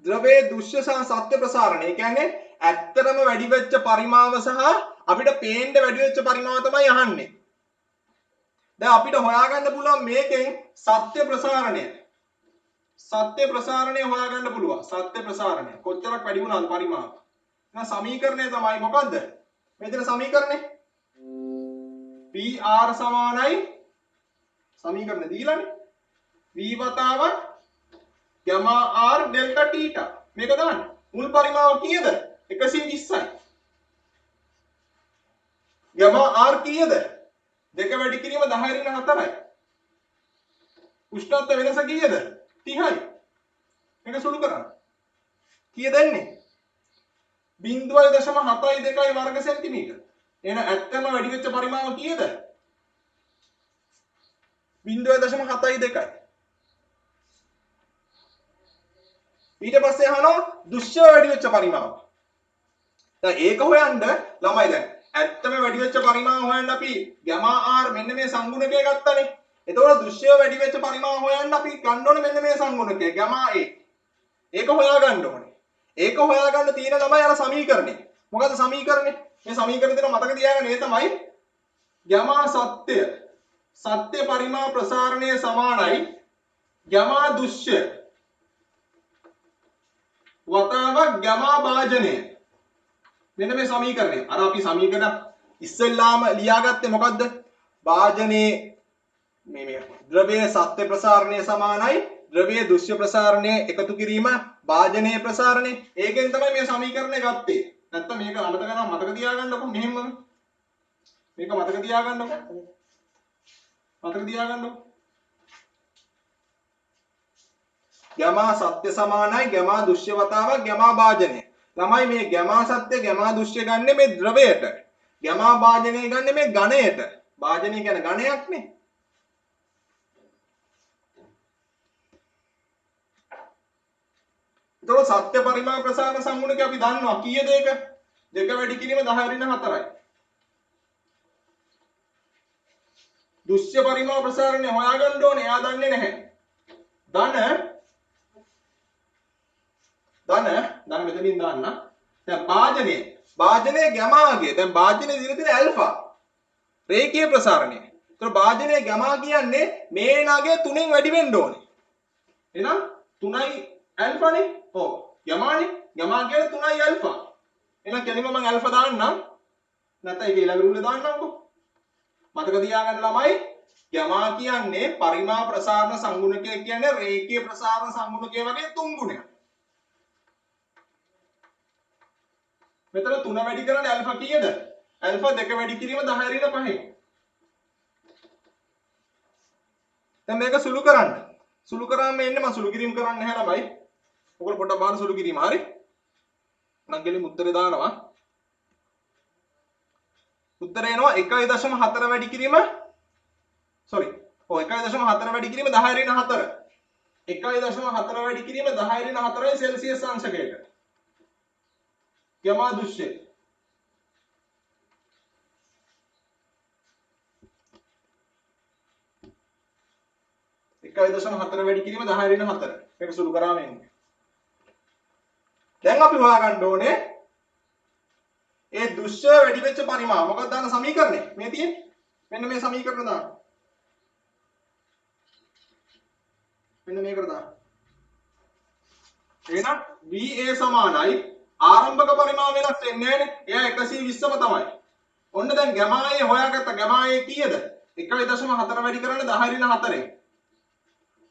ද්‍රවයේ දෘශ්‍ය සහ සත්‍ය ප්‍රසාරණය. ඒ කියන්නේ ඇත්තටම වැඩි වෙච්ච පරිමාව සහ අපිට පේන්න වැඩි වෙච්ච පරිමාව තමයි අහන්නේ. දැන් අපිට හොයාගන්න පුළුවන් මේකෙන් සත්‍ය ප්‍රසාරණය. සත්‍ය ප්‍රසාරණය හොයාගන්න පුළුවන්. සත්‍ය ප්‍රසාරණය කොච්චරක් වැඩි වුණාද පරිමාව? එහෙනම් සමීකරණය තමයි මොකද්ද? මෙතන සමීකරණය PR සමානයි සමීකරණ දීලානේ. V වතාවක් gamma r delta theta මේක දාන්න. මුල් පරිමාව කීයද? 120යි. gamma r කීයද? දෙක වැඩි කිරීම 10⁴ උෂ්ණත්ව වෙනස කීයද? 30යි. මේක සුළු කරන්න. කීයද එන්නේ? 0.72 වර්ග සෙන්ටිමීටර්. එහෙනම් ඇත්තම වැඩි වෙච්ච පරිමාව කීයද? 0.72යි. ඊට පස්සේ අහනවා දෘශ්‍ය වැඩි වෙච්ච පරිමාව. දැන් ඒක හොයන්න ළමයි දැන් ඇත්තම වැඩි වෙච්ච පරිමාව හොයන්න අපි gamma r මෙන්න මේ සංගුණකය ගත්තනේ. එතකොට දෘශ්‍ය වැඩි වෙච්ච පරිමාව හොයන්න අපි ගන්න ඕනේ මෙන්න මේ සංගුණකය gamma a. ඒක හොයාගන්න ඕනේ. ඒක හොයාගන්න තියෙන ළමයි අර සමීකරණය. මොකද්ද සමීකරණය? මේ සමීකරණය දෙන මතක තියාගන්න ඒ තමයි gamma සත්‍ය පරිමා ප්‍රසාරණය සමානයි gamma දෘශ්‍ය වතාවක් gamma භාජනය. මෙන්න මේ සමීකරණය. අර අපි සමීකරණ ඉස්සෙල්ලාම ලියාගත්තේ මොකද්ද? භාජනයේ මේ ද්‍රව්‍ය සත්‍ය ප්‍රසාරණය සමානයි ද්‍රව්‍ය දෘශ්‍ය ප්‍රසාරණය එකතු කිරීම භාජනයේ ප්‍රසාරණය. ඒකෙන් තමයි මේ සමීකරණය ගත්තේ. නැත්තම් මේක අමතක කරලා මතක තියාගන්නකො මෙහෙම. මේක මතක තියාගන්නකො. මතක තියාගන්නකො. gamma සත්‍ය සමානයි gamma දෘශ්‍ය වතාවක් gamma භාජනය. ළමයි මේ gamma සත්‍ය gamma දෘශ්‍ය ගන්නෙ මේ ද්‍රවයට. gamma භාජනය ගන්නෙ මේ ඝණයට. භාජනය කියන්නේ ඝණයක්නේ. එතකොට සත්‍ය පරිමාණ ප්‍රසාරණ සංගුණක අපි දන්නවා කීයද ඒක? 2 වැඩි කිරීම 10/4යි. දෘශ්‍ය පරිමාණ ප්‍රසාරණය හොයාගන්න ඕනේ. එයා දන්නේ නැහැ. ධන මෙතනින් දාන්න. දැන් භාජනයේ ගැමාගේ දැන් භාජනයේ දින තියෙන ඇල්ෆා රේඛීය ප්‍රසාරණය. ඒතර භාජනයේ ගැමා කියන්නේ මේ නගේ 3න් වැඩි වෙන්න ඕනේ. එහෙනම් 3යි ඇල්ෆානේ. ඔව්. ගැමානේ. ගැමා කියන්නේ 3යි ඇල්ෆා. එහෙනම් කෙලින්ම මම ඇල්ෆා දාන්නම්. නැත්නම් ඒක ඊළඟ රුලේ දාන්නම්කෝ. මතක තියාගන්න ළමයි ගැමා කියන්නේ පරිමා ප්‍රසාරණ සංගුණකය කියන්නේ රේඛීය ප්‍රසාරණ සංගුණකය වගේ 3 ගුණයක්. මෙතන 3 වැඩි කරන්නේ ඇල්ෆා කීයද? ඇල්ෆා 2 වැඩි කිරීම 10/5. දැන් මේක සුළු කරන්න. සුළු කරාම එන්නේ මම සුළු කිරීම කරන්නේ නැහැ ළමයි. ඔයගොල්ලෝ පොඩ්ඩක් බලන්න සුළු කිරීම. හරි? මම ගෙලින් උත්තරේ දානවා. උත්තරේ එනවා 1.4 වැඩි කිරීම sorry. ඔව් 1.4 වැඩි කිරීම 10/4. 1.4 වැඩි කිරීම 10/4යි සෙල්සියස් අංශකයට. gamma දෘශ්‍ය 1.4 වැඩි කිරීම 10/4. මේක සුළු කරාම එන්නේ. දැන් අපි හොයාගන්න ඕනේ ඒ දෘශ්‍ය වැඩි වෙච්ච පරිමාව. මොකක්ද දාන සමීකරණය? මේ තියෙන්නේ. මෙන්න මේ සමීකරණ දාන්න. මෙන්න මේකට දාන්න. එහෙනම් VA සමානයි ආරම්භක පරිමාව වෙනස් වෙන්නේ නැහැ නේ. එයා 120ම තමයි. ඔන්න දැන් gamma A හොයාගත්ත. gamma A කීයද? 1.4 වැඩි කරන්න 10/4.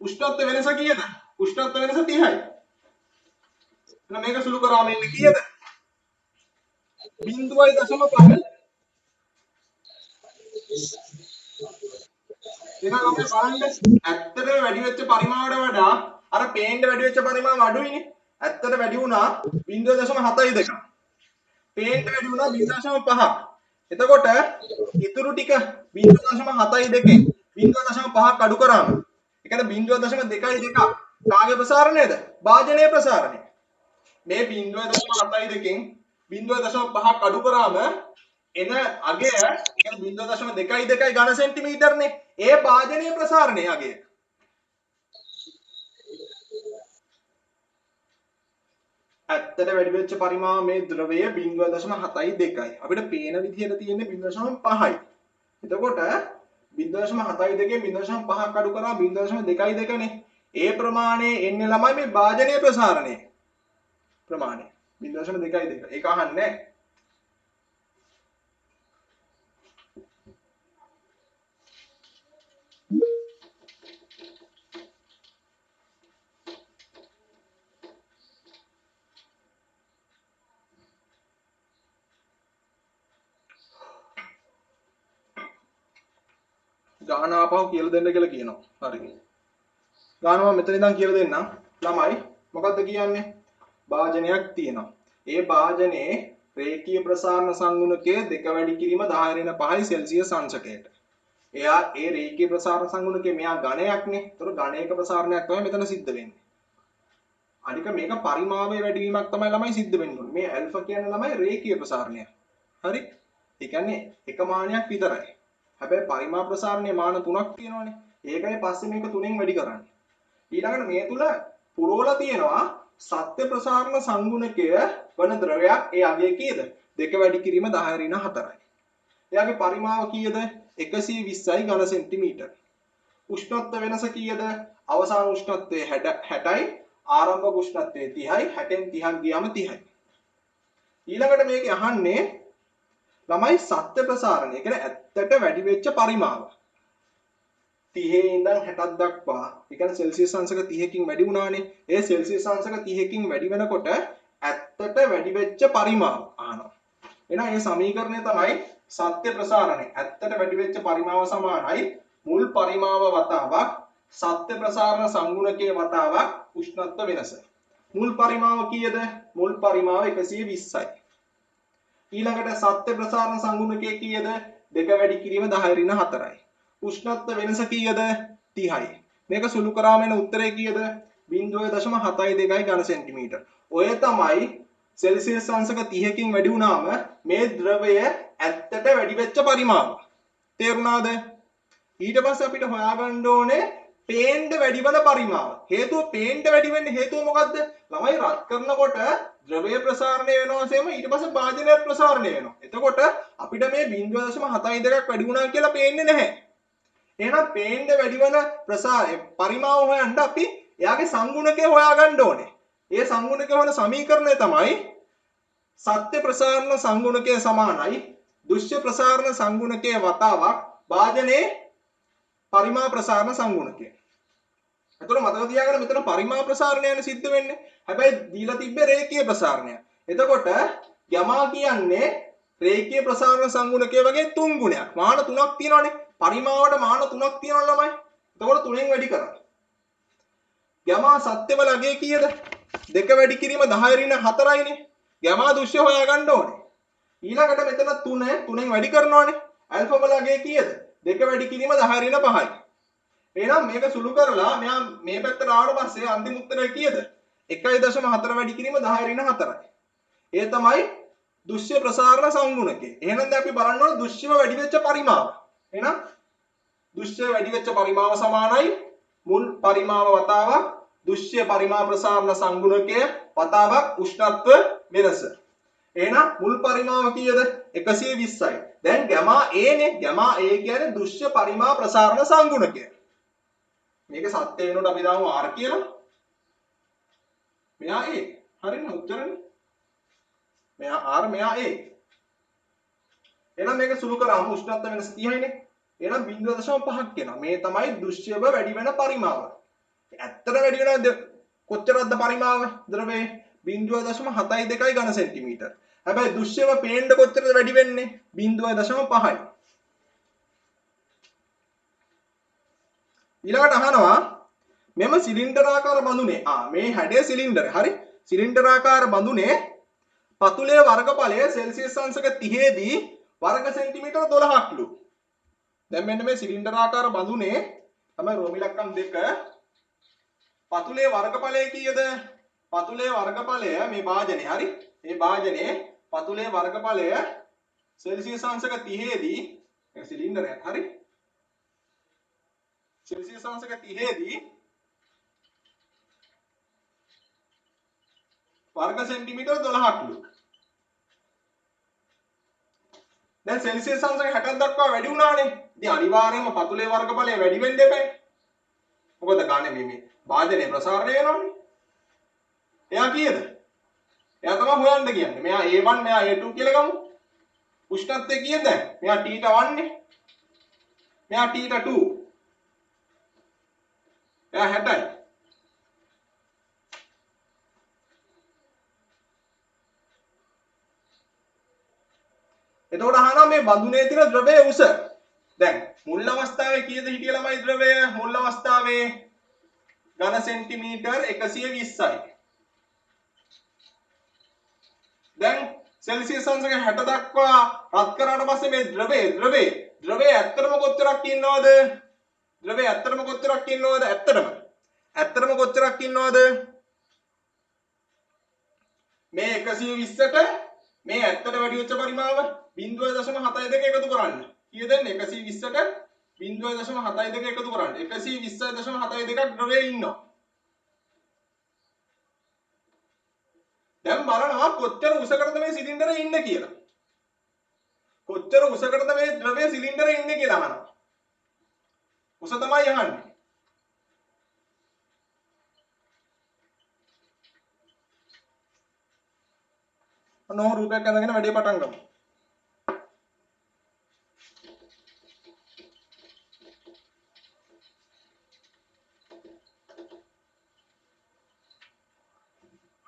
උෂ්ණත්ව වෙනස කීයද? උෂ්ණත්ව වෙනස 30යි. එහෙනම් මේක සුළු කරාම එන්නේ කීයද? 0.5. එහෙනම් අපි බලන්න ඇත්තටම වැඩි වෙච්ච පරිමාවට වඩා අර පේන්න වැඩි වෙච්ච පරිමාව අඩුයිනේ. ඇත්තට වැඩි වුණා 0.72. පේන්න වැඩි වුණා 0.5. එතකොට ඉතුරු ටික 0.72 0.5ක් අඩු කරාම ඒ කියන්නේ 0.22 කාගේ ප්‍රසාරණයද? භාජනයේ ප්‍රසාරණය. මේ 0.72කින් 0.5ක් අඩු කරාම එන අගය කියන්නේ 0.22 ඝන සෙන්ටිමීටර්නේ. ඒ භාජනයේ ප්‍රසාරණය අගය. ඇත්තට වැඩි වෙච්ච පරිමාව මේ ද්‍රවය 0.72යි. අපිට පේන විදිහට තියෙන්නේ 0.5යි. එතකොට 0.72 0.5ක් අඩු කරා 0.22නේ. ඒ ප්‍රමාණය එන්නේ ළමයි මේ භාජනයේ ප්‍රසාරණය. ප්‍රමාණය 0.22. ඒක අහන්නේ ගාන ආපහු කියලා දෙන්න කියලා කියනවා. හරි. ගාන මම මෙතන ඉඳන් කියලා දෙන්නම්. ළමයි මොකද්ද කියන්නේ? භාජනයක් තියෙනවා. ඒ භාජනයේ රේඛීය ප්‍රසාරණ සංගුණකය 2 වැඩි කිරීම 10/5 සෙල්සියස් අංශකයට. එයා ඒ රේඛීය ප්‍රසාරණ සංගුණකේ මෙයා ඝණයක්නේ. ඒතර ඝණයක ප්‍රසාරණයක් තමයි මෙතන සිද්ධ වෙන්නේ. අනික මේක පරිමාවයේ වැඩිවීමක් තමයි ළමයි සිද්ධ වෙන්නේ. මේ ඇල්ෆා කියන්නේ ළමයි රේඛීය ප්‍රසාරණය. හරි? ඒ කියන්නේ එක මානයක් විතරයි. හැබැයි පරිමා ප්‍රසාරණයේ මාන 3ක් තියෙනවානේ. ඒකයි පස්සේ මේක 3ෙන් වැඩි කරන්නේ. ඊළඟට මේ තුල පුරවලා තියෙනවා සත්‍ය ප්‍රසාරණ සංගුණකය වන ද්‍රවයක්. ඒ අගය කීයද? 2 වැඩි කිරීම 10 ඍණ 4යි. එයාගේ පරිමාව කීයද? 120යි ඝන සෙන්ටිමීටර්. උෂ්ණත්ව වෙනස කීයද? අවසාන උෂ්ණත්වය 60යි, ආරම්භක උෂ්ණත්වය 30යි, 60න් 30ක් ගියාම 30යි. ඊළඟට මේක අහන්නේ ළමයි සත්‍ය ප්‍රසාරණය කියන්නේ ඇත්තට වැඩි වෙච්ච පරිමාව. 30 ඉඳන් 60ක් දක්වා. ඒ කියන්නේ සෙල්සියස් අංශක 30කින් වැඩි වුණානේ. ඒ සෙල්සියස් අංශක 30කින් වැඩි වෙනකොට ඇත්තට වැඩි වෙච්ච පරිමාව අහනවා. එහෙනම් මේ සමීකරණය තමයි සත්‍ය ප්‍රසාරණය. ඇත්තට වැඩි වෙච්ච පරිමාව සමානයි මුල් පරිමාව වතාවක් සත්‍ය ප්‍රසාරණ සංගුණකයේ වතාවක් උෂ්ණත්ව වෙනස. මුල් පරිමාව කීයද? මුල් පරිමාව 120යි. ඊළඟට සත්‍ය ප්‍රසාරණ සංගුණකයේ කීයද? 2 වැඩි කිරීම 10 ඍණ 4යි. උෂ්ණත්ව වෙනස කීයද? 30යි. මේක සුළු කරාම එන උත්තරය කීයද? 0.72යි ඝන සෙන්ටිමීටර්. ඔය තමයි සෙල්සියස් අංශක 30කින් වැඩි වුණාම මේ ද්‍රවය ඇත්තට වැඩි වෙච්ච පරිමාව. තේරුණාද? ඊට පස්සේ අපිට හොයාගන්න ඕනේ පේන්න වැඩි වෙන පරිමාව. හේතුව පේන්න වැඩි වෙන්න හේතුව මොකද්ද? ළමයි රත් කරනකොට ද්‍රවය ප්‍රසාරණය වෙනවා සේම ඊට පස්සේ භාජනයත් ප්‍රසාරණය වෙනවා. එතකොට අපිට මේ 0.72ක් වැඩි වුණා කියලා පේන්නේ නැහැ. එහෙනම් පේන්න වැඩි වෙන පරිමාව හොයන්න අපි එයාගේ සංගුණකය හොයාගන්න ඕනේ. ඒ සංගුණකය හොයන සමීකරණය තමයි සත්‍ය ප්‍රසාරණ සංගුණකය සමානයි දෘශ්‍ය ප්‍රසාරණ සංගුණකයේ වතාවක් භාජනයේ පරිමා ප්‍රසාරණ සංගුණකය. එතකොට මතක තියාගන්න මෙතන පරිමා ප්‍රසාරණයනේ සිද්ධ වෙන්නේ. හැබැයි දීලා තිබ්බේ රේඛීය ප්‍රසාරණය. එතකොට යමා කියන්නේ රේඛීය ප්‍රසාරණ සංගුණකය වගේ 3 ගුණයක්. මාන 3ක් තියෙනවානේ. පරිමාවට මාන 3ක් තියෙනවා ළමයි. එතකොට 3ෙන් වැඩි කරන්න. යමා සත්‍යවල අගය කීයද? 2 වැඩි කිරීම 10 ඍණ 4යිනේ. යමා දෘශ්‍ය හොයාගන්න ඕනේ. ඊළඟට මෙතන 3ෙන් වැඩි කරනවානේ. ඇල්ෆා වල අගය කීයද? 2 වැඩි කිරීම 10 ඍණ 5යි. එහෙනම් මේක සුළු කරලා මෙයා මේ පැත්තට ආවට පස්සේ අන්තිම උත්තරය කීයද? 1.4 වැඩි කිරීම 10 ඍණ 4යි. ඒ තමයි දෘශ්‍ය ප්‍රසාරණ සංගුණකය. එහෙනම් දැන් අපි බලන්න ඕන දෘශ්‍යව වැඩි වෙච්ච පරිමාව. එහෙනම් දෘශ්‍ය වැඩි වෙච්ච පරිමාව සමානයි මුල් පරිමාව වතාවක් දෘශ්‍ය පරිමා ප්‍රසාරණ සංගුණකය වතාවක් උෂ්ණත්ව වෙනස. එහෙනම් මුල් පරිමාව කීයද? 120යි. දැන් gamma a නේ. gamma a කියන්නේ දෘශ්‍ය පරිමා ප්‍රසාරණ සංගුණකය. මේක සත්‍ය වෙනකොට අපි දාමු r කියලා. මෙයා a. හරිනේ උත්තරනේ. මෙයා r මෙයා a. එහෙනම් මේක සුළු කරාම උෂ්ණත්ව වෙනස 30යිනේ. එහෙනම් 0.5ක් එනවා. මේ තමයි දෘශ්‍යව වැඩි වෙන පරිමාව. ඇත්තට වැඩි වෙනවද? කොච්චරද පරිමාව? ද්‍රවයේ 0.72යි ඝන සෙන්ටිමීටර්. හැබැයි දෘශ්‍යව පේන්න කොච්චරද වැඩි වෙන්නේ? 0.5යි. ඊළඟට අහනවා මෙම සිලින්ඩරාකාර බඳුනේ මේ හැඩය සිලින්ඩරේ. හරි? සිලින්ඩරාකාර බඳුනේ පතුලේ වර්ගඵලය සෙල්සියස් අංශක 30 දී වර්ග සෙන්ටිමීටර 12ක්ලු. දැන් මෙන්න මේ සිලින්ඩරාකාර බඳුනේ තමයි රෝමි ලක්කම් 2 පතුලේ වර්ගඵලය කීයද? පතුලේ වර්ගඵලය මේ භාජනය. හරි? මේ භාජනයේ පතුලේ වර්ගඵලය සෙල්සියස් අංශක 30 දී මේ සිලින්ඩරයක්. හරි? සෙල්සියස් අංශක 30 දී වර්ග සෙන්ටිමීටර 12ක්ලු. දැන් සෙල්සියස් අංශක 60ක් දක්වා වැඩි වුණානේ. ඉතින් අනිවාර්යයෙන්ම පතුලේ වර්ගඵලය වැඩි වෙන්න එපා. මොකද ගානේ මේ භාජනයේ ප්‍රසාරණය වෙනවනේ. එයා කීයද? එයා තමයි හොයන්න කියන්නේ. මෙයා A1 මෙයා A2 කියලා ගමු. උෂ්ණත්වය කීයද? මෙයා T1 නේ. මෙයා T2. එයා 60යි. එතකොට අහනවා මේ බඳුනේ තියෙන ද්‍රවයේ උස. දැන් මුල් අවස්ථාවේ කීයද හිටිය ළමයි ද්‍රවය? මුල් අවස්ථාවේ ඝන සෙන්ටිමීටර් 120යි. දැන් සෙල්සියස් අංශක 60 දක්වා රත් කරාට පස්සේ මේ ද්‍රවයේ ද්‍රවය ඇත්තටම කොච්චරක් ඉන්නවද? ද්‍රවය ඇත්තටම කොච්චරක් ඉන්නවද? ඇත්තටම කොච්චරක් ඉන්නවද? මේ 120ට මේ ඇත්තට වැඩි වෙච්ච පරිමාව 0.72 එකතු කරන්න. කීයද එන්නේ? 120ට 0.72 එකතු කරන්න. 120.72ක් ද්‍රවයේ ඉන්නවා. දැන් බලනවා කොච්චර උසකටද මේ සිලින්ඩරේ ඉන්නේ කියලා. කොච්චර උසකටද මේ ද්‍රවය සිලින්ඩරේ ඉන්නේ කියලා අහනවා. උස තමයි අහන්නේ. ඔන්න රූපයක් අඳගෙන වැඩේ පටන් ගමු.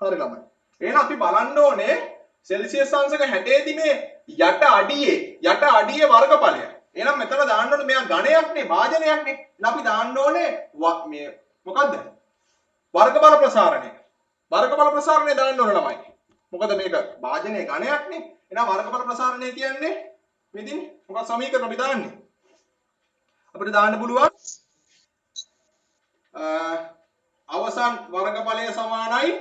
හරි ළමයි. එහෙනම් අපි බලන්න ඕනේ සෙල්සියස් අංශක 60 දී මේ යට අඩියේ වර්ගඵලය. එහෙනම් මෙතන දාන්න ඕනේ මෙයා ඝණයක්නේ භාජනයක්නේ. එහෙනම් අපි දාන්න ඕනේ මේ මොකද්ද? වර්ගඵල ප්‍රසාරණය. වර්ගඵල ප්‍රසාරණය දාන්න ඕනේ ළමයි. මොකද මේක භාජනයේ ඝණයක්නේ. එහෙනම් වර්ගඵල ප්‍රසාරණය කියන්නේ මෙදින් මොකක් සමීකරණ අපි දාන්නේ? අපිට දාන්න පුළුවන් අවසන් වර්ගඵලය සමානයි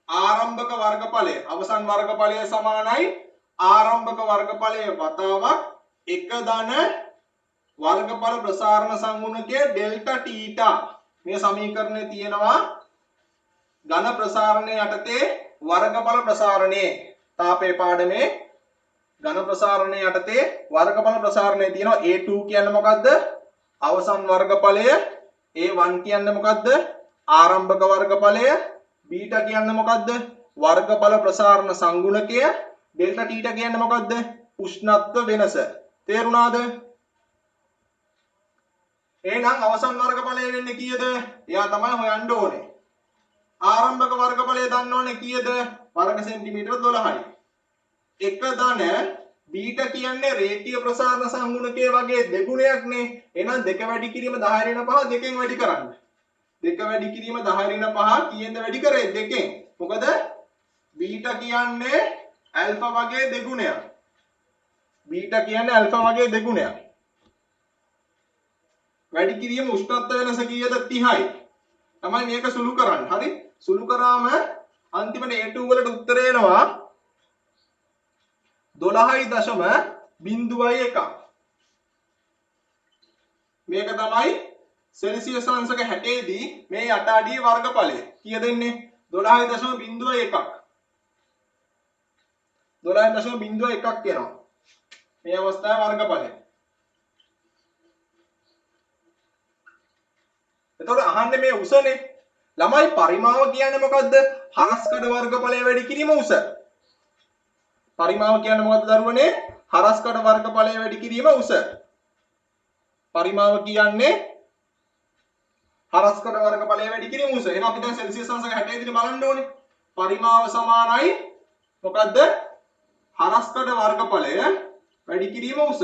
ආරම්භක වර්ගඵලය. අවසන් වර්ගඵලය සමානයි ආරම්භක වර්ගඵලයේ වතාවක් එක ධන වර්ගඵල ප්‍රසාරණ සංගුණකය ඩෙල්ටා තීටා. මේ සමීකරණේ තියෙනවා ඝන ප්‍රසාරණය යටතේ වර්ගඵල ප්‍රසාරණයේ තාපේ පාඩමේ ඝන ප්‍රසාරණය යටතේ වර්ගඵල ප්‍රසාරණයේ තියෙනවා A2 කියන්නේ මොකද්ද? අවසන් වර්ගඵලය. A1 කියන්නේ මොකද්ද? ආරම්භක වර්ගඵලය. බීටා කියන්නේ මොකද්ද? වර්ගඵල ප්‍රසාරණ සංගුණකය. ඩෙල්ටා තීටා කියන්නේ මොකද්ද? උෂ්ණත්ව වෙනස. තේරුණාද? එහෙනම් අවසන් වර්ගඵලය වෙන්නේ කීයද? එයා තමයි හොයන්න ඕනේ. ආරම්භක වර්ගඵලය දන්න ඕනේ කීයද? වර්ග සෙන්ටිමීටර 12යි. එක ධන බීටා කියන්නේ රේඛීය ප්‍රසාරණ සංගුණකය වගේ දෙගුණයක්නේ. එහෙනම් 2 වැඩි කිරීම 10 ඍණ 5 දෙකෙන් වැඩි කරන්න. 2 වැඩි කිරීම 10 ඍණ 5 කීයෙන්ද වැඩි කරේ? දෙකෙන්. මොකද බීටා කියන්නේ ඇල්ෆා වගේ දෙගුණයක්. බීටා කියන්නේ ඇල්ෆා වගේ දෙගුණයක්. වැඩි කිරීම උෂ්ණත්ව වෙනස කීයද? 30යි. තමයි මේක සුළු කරන්න. හරි? සුළු කරාම අන්තිමට A2 වලට උත්තර එනවා 12.01. මේක තමයි සෙල්සියස් අංශක 60 දී මේ යට අඩියේ වර්ගඵලය. කීයද එන්නේ? 12.01. 12.01ක් එනවා. මේ අවස්ථාවේ වර්ගඵලය. එතකොට අහන්නේ මේ උසනේ. ළමයි පරිමාව කියන්නේ මොකද්ද? හරස්කඩ වර්ගඵලය වැඩි කිරීම උස. පරිමාව කියන්නේ මොකද්ද දරුවනේ? හරස්කඩ වර්ගඵලය වැඩි කිරීම උස. පරිමාව කියන්නේ හරස්කඩ වර්ගඵලය වැඩි කිරීම උස. එහෙනම් අපි දැන් සෙල්සියස් අංශක 60 විදිහට බලන්න ඕනේ. පරිමාව සමානයි මොකද්ද? හරස්කඩ වර්ගඵලය වැඩි කිරීම උස.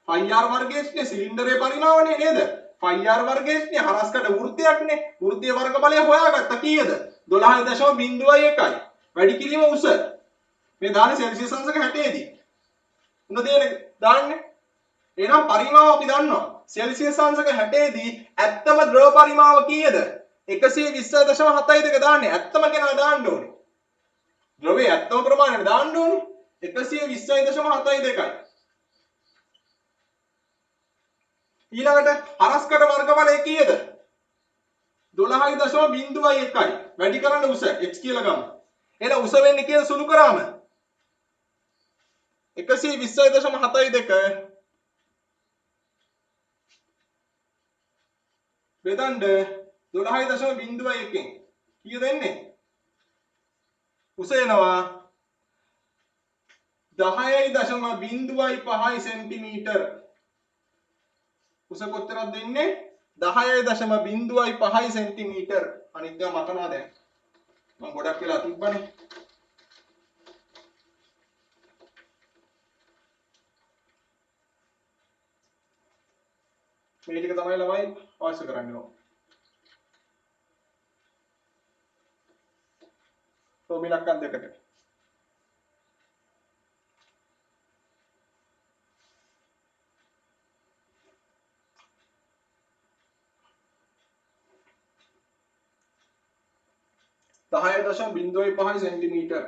phi r වර්ගයේනේ සිලින්ඩරයේ පරිමාවනේ නේද? phi r වර්ගයේනේ හරස්කඩ වෘත්තයක්නේ. වෘත්තීය වර්ගඵලය හොයාගත්තා කීයද? 12.01යි. වැඩි කිරීම උස. මේ දාන්නේ සෙල්සියස් අංශක 60 දී. උන දෙන්නේ දාන්නේ. එහෙනම් පරිමාව අපි දන්නවා. සෙල්සියස් අංශක 60 දී ඇත්තම ද්‍රව පරිමාව කීයද? 120.72 දාන්නේ. ඇත්තම කෙනා දාන්න ඕනේ. ද්‍රවයේ ඇත්තම ප්‍රමාණය දාන්න ඕනේ. 120.72යි. ඊළඟට හරස්කඩ වර්ගඵලය කීයද? 12.01යි. වැඩි කරන්න උස x කියලා ගමු. එහෙනම් උස වෙන්නේ කීයද සුළු කරාම? 120.72 බෙදන්න 12.01කින් කීයද එන්නේ? උස එනවා 10.05 සෙන්ටිමීටර. උස කොච්චරද දෙන්නේ? 10.05 සෙන්ටිමීටර. අනිත් ඒවා මතනවා දැන්. මම ගොඩක් වෙලා තිබ්බනේ. මේ ටික තමයි ළමයි අවශ්‍ය කරන්නේ ඕක. තෝ මිලක්කන් දෙකට. 10.05 सेंटीमीटर.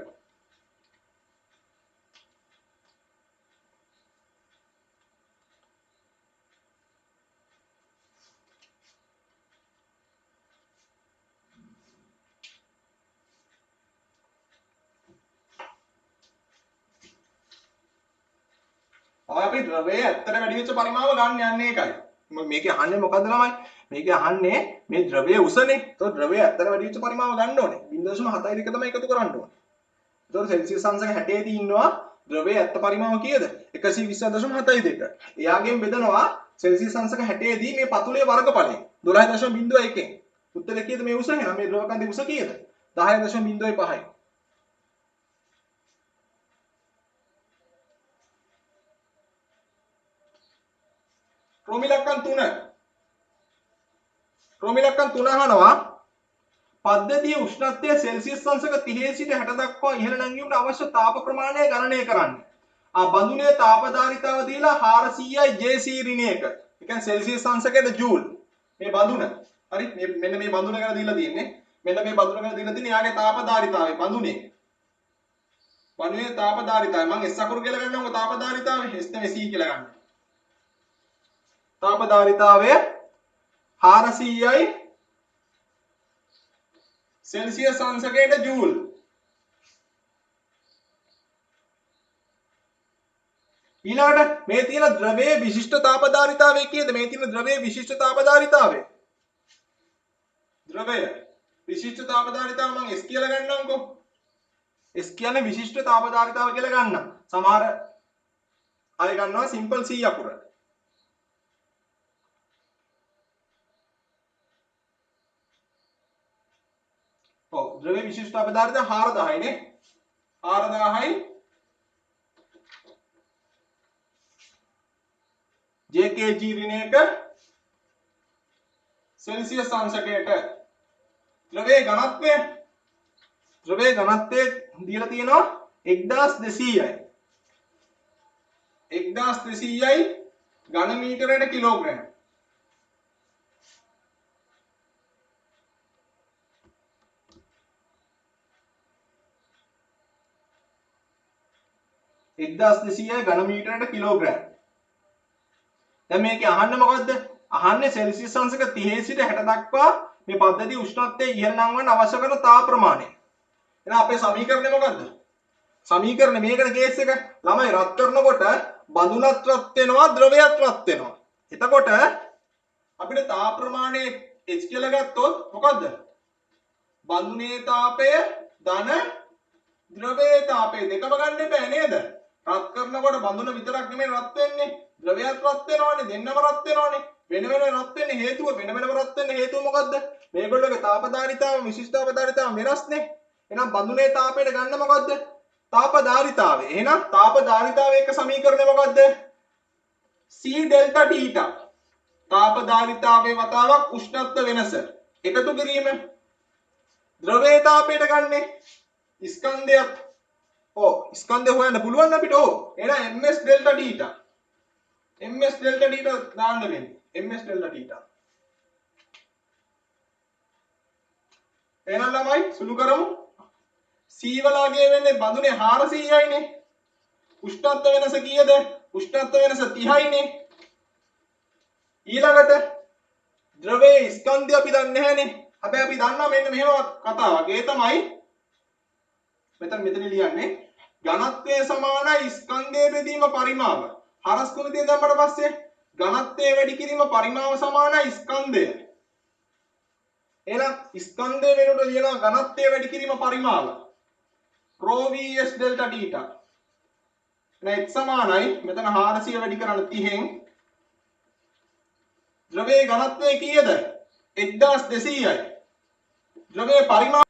අපි ද්‍රවයේ ඇත්තට වැඩි වෙච්ච පරිමාව ගන්න යන්නේ ඒකයි. මේකේ අහන්නේ මොකද්ද ළමයි? මේකේ අහන්නේ මේ ද්‍රවයේ උසනේ. ඒතකොට ද්‍රවයේ ඇත්තට වැඩි වෙච්ච පරිමාව ගන්න ඕනේ. 0.72 තමයි එකතු කරන්න ඕනේ. ඒතකොට සෙල්සියස් අංශක 60 දී ඉන්නවා ද්‍රවයේ ඇත්ත පරිමාව කීයද? 120.72. එයාගෙන් බෙදනවා සෙල්සියස් අංශක 60 දී මේ පතුලේ වර්ගඵලය 12.01. උත්තරේ කීයද මේ උස? එහෙනම් මේ ද්‍රව කන්දේ උස කීයද? 10.05යි. ක්‍රෝමිලක්කන් 3 අහනවා පද්ධතියේ උෂ්ණත්වය සෙල්සියස් අංශක 30 සිට 60 දක්වා ඉහළ නැංවීමට අවශ්‍ය තාප ප්‍රමාණය ගණනය කරන්න. බඳුනේ තාපධාරිතාව දීලා 400යි Jc ඍණයක. ඒ කියන්නේ සෙල්සියස් අංශකයට ජූල්. මේ බඳුන. හරි මෙන්න මේ බඳුන ගැන දීලා තියෙන්නේ. මෙන්න මේ බඳුන ගැන දීලා තියෙන්නේ යාගේ තාපධාරිතාවය බඳුනේ. බඳුනේ තාපධාරිතාවය මම S අකුරු කියලා ගන්නකො තාපධාරිතාවය S නෙමෙයි C කියලා ගන්න. තාපධාරිතාවය 400යි सेल्सियस अंशකයට ජූල්. ඊළඟට මේ තියෙන ද්‍රවයේ විශිෂ්ට තාපධාරිතාවය කීයද? මේ තියෙන ද්‍රවයේ විශිෂ්ට තාපධාරිතාවය. ද්‍රවය විශිෂ්ට තාපධාරිතාව මම S කියලා ගන්නම්කෝ. S කියන්නේ විශිෂ්ට තාපධාරිතාව කියලා ගන්නම්. සමහර අය ගන්නවා සිම්පල් C අකුර. ඔව් ද්‍රවයේ විශිෂ්ට තාපධාරිතාව 4000යි නේ. 4000යි JkG ඍණයක सेल्सियस अंशකයට ද්‍රවයේ ඝනත්වය දීලා තියෙනවා 1200යි 1200යි ඝන මීටරයට කිලෝග්‍රෑම්. ඝන මීටරයට කිලෝග්‍රෑම්. දැන් මේකේ අහන්නේ මොකද්ද? අහන්නේ සෙල්සියස් අංශක 30 සිට 60 දක්වා මේ පද්ධතිය උෂ්ණත්වය ඉහළ නංවන්න අවශ්‍ය කරන තාප ප්‍රමාණය. එහෙනම් අපේ සමීකරණය මොකද්ද? සමීකරණය මේකට කේස් එක ළමයි රත් කරනකොට බඳුනත් රත් වෙනවා ද්‍රවයත් රත් වෙනවා. එතකොට අපිට තාප ප්‍රමාණය H කියලා ගත්තොත් මොකද්ද? බඳුනේ තාපය ධන ද්‍රවයේ තාපය දෙකම ගන්න එපා නේද? රත් කරනකොට බඳුන විතරක් නෙමෙයි රත් වෙන්නේ. ද්‍රවයත් රත් වෙනවානේ දෙන්නම රත් වෙනවානේ. වෙන වෙනම රත් වෙන්න හේතුව රත් වෙන්න හේතුව මොකද්ද? මේගොල්ලෝගේ තාපධාරිතාව විශිෂ්ට තාපධාරිතාව වෙනස්නේ. එහෙනම් බඳුනේ තාපයට ගන්න මොකද්ද? තාපධාරිතාවය. එහෙනම් තාපධාරිතාවයේ එක සමීකරණය මොකද්ද? C delta theta. තාපධාරිතාවයේ වතාවක් උෂ්ණත්ව වෙනස එකතු කිරීම. ද්‍රවයේ තාපයට ගන්නේ ස්කන්ධයත්. ස්කන්ධය හොයන්න පුළුවන් අපිට. එහෙනම් ms delta theta. ms delta theta දාන්න වෙන්නේ. ms delta theta. එහෙනම් ළමයි සුළු කරමු. C වලගේ වෙන්නේ බඳුනේ 400යිනේ. උෂ්ණත්ව වෙනස කීයද? උෂ්ණත්ව වෙනස 30යිනේ. ඊළඟට ද්‍රවයේ ස්කන්ධය අපි දන්නේ නැහැනේ. හැබැයි අපි දන්නවා මෙන්න මෙහෙම කතාවක්. ඒ තමයි මෙතන ලියන්නේ ඝනත්වය සමානයි ස්කන්ධයේ බෙදීම පරිමාව. හරස් කුණිතේ දැම්මට පස්සේ ඝනත්වය වැඩි කිරීම පරිමාව සමානයි ස්කන්ධය. එහෙනම් ස්කන්ධය වෙනුවට ලියනවා ඝනත්වය වැඩි කිරීම පරිමාව. rho vs delta theta. එහෙනම් x සමානයි මෙතන 400 වැඩි කරන්න 30න් ද්‍රවයේ ඝනත්වය කීයද? 1200යි. ද්‍රවයේ පරිමාව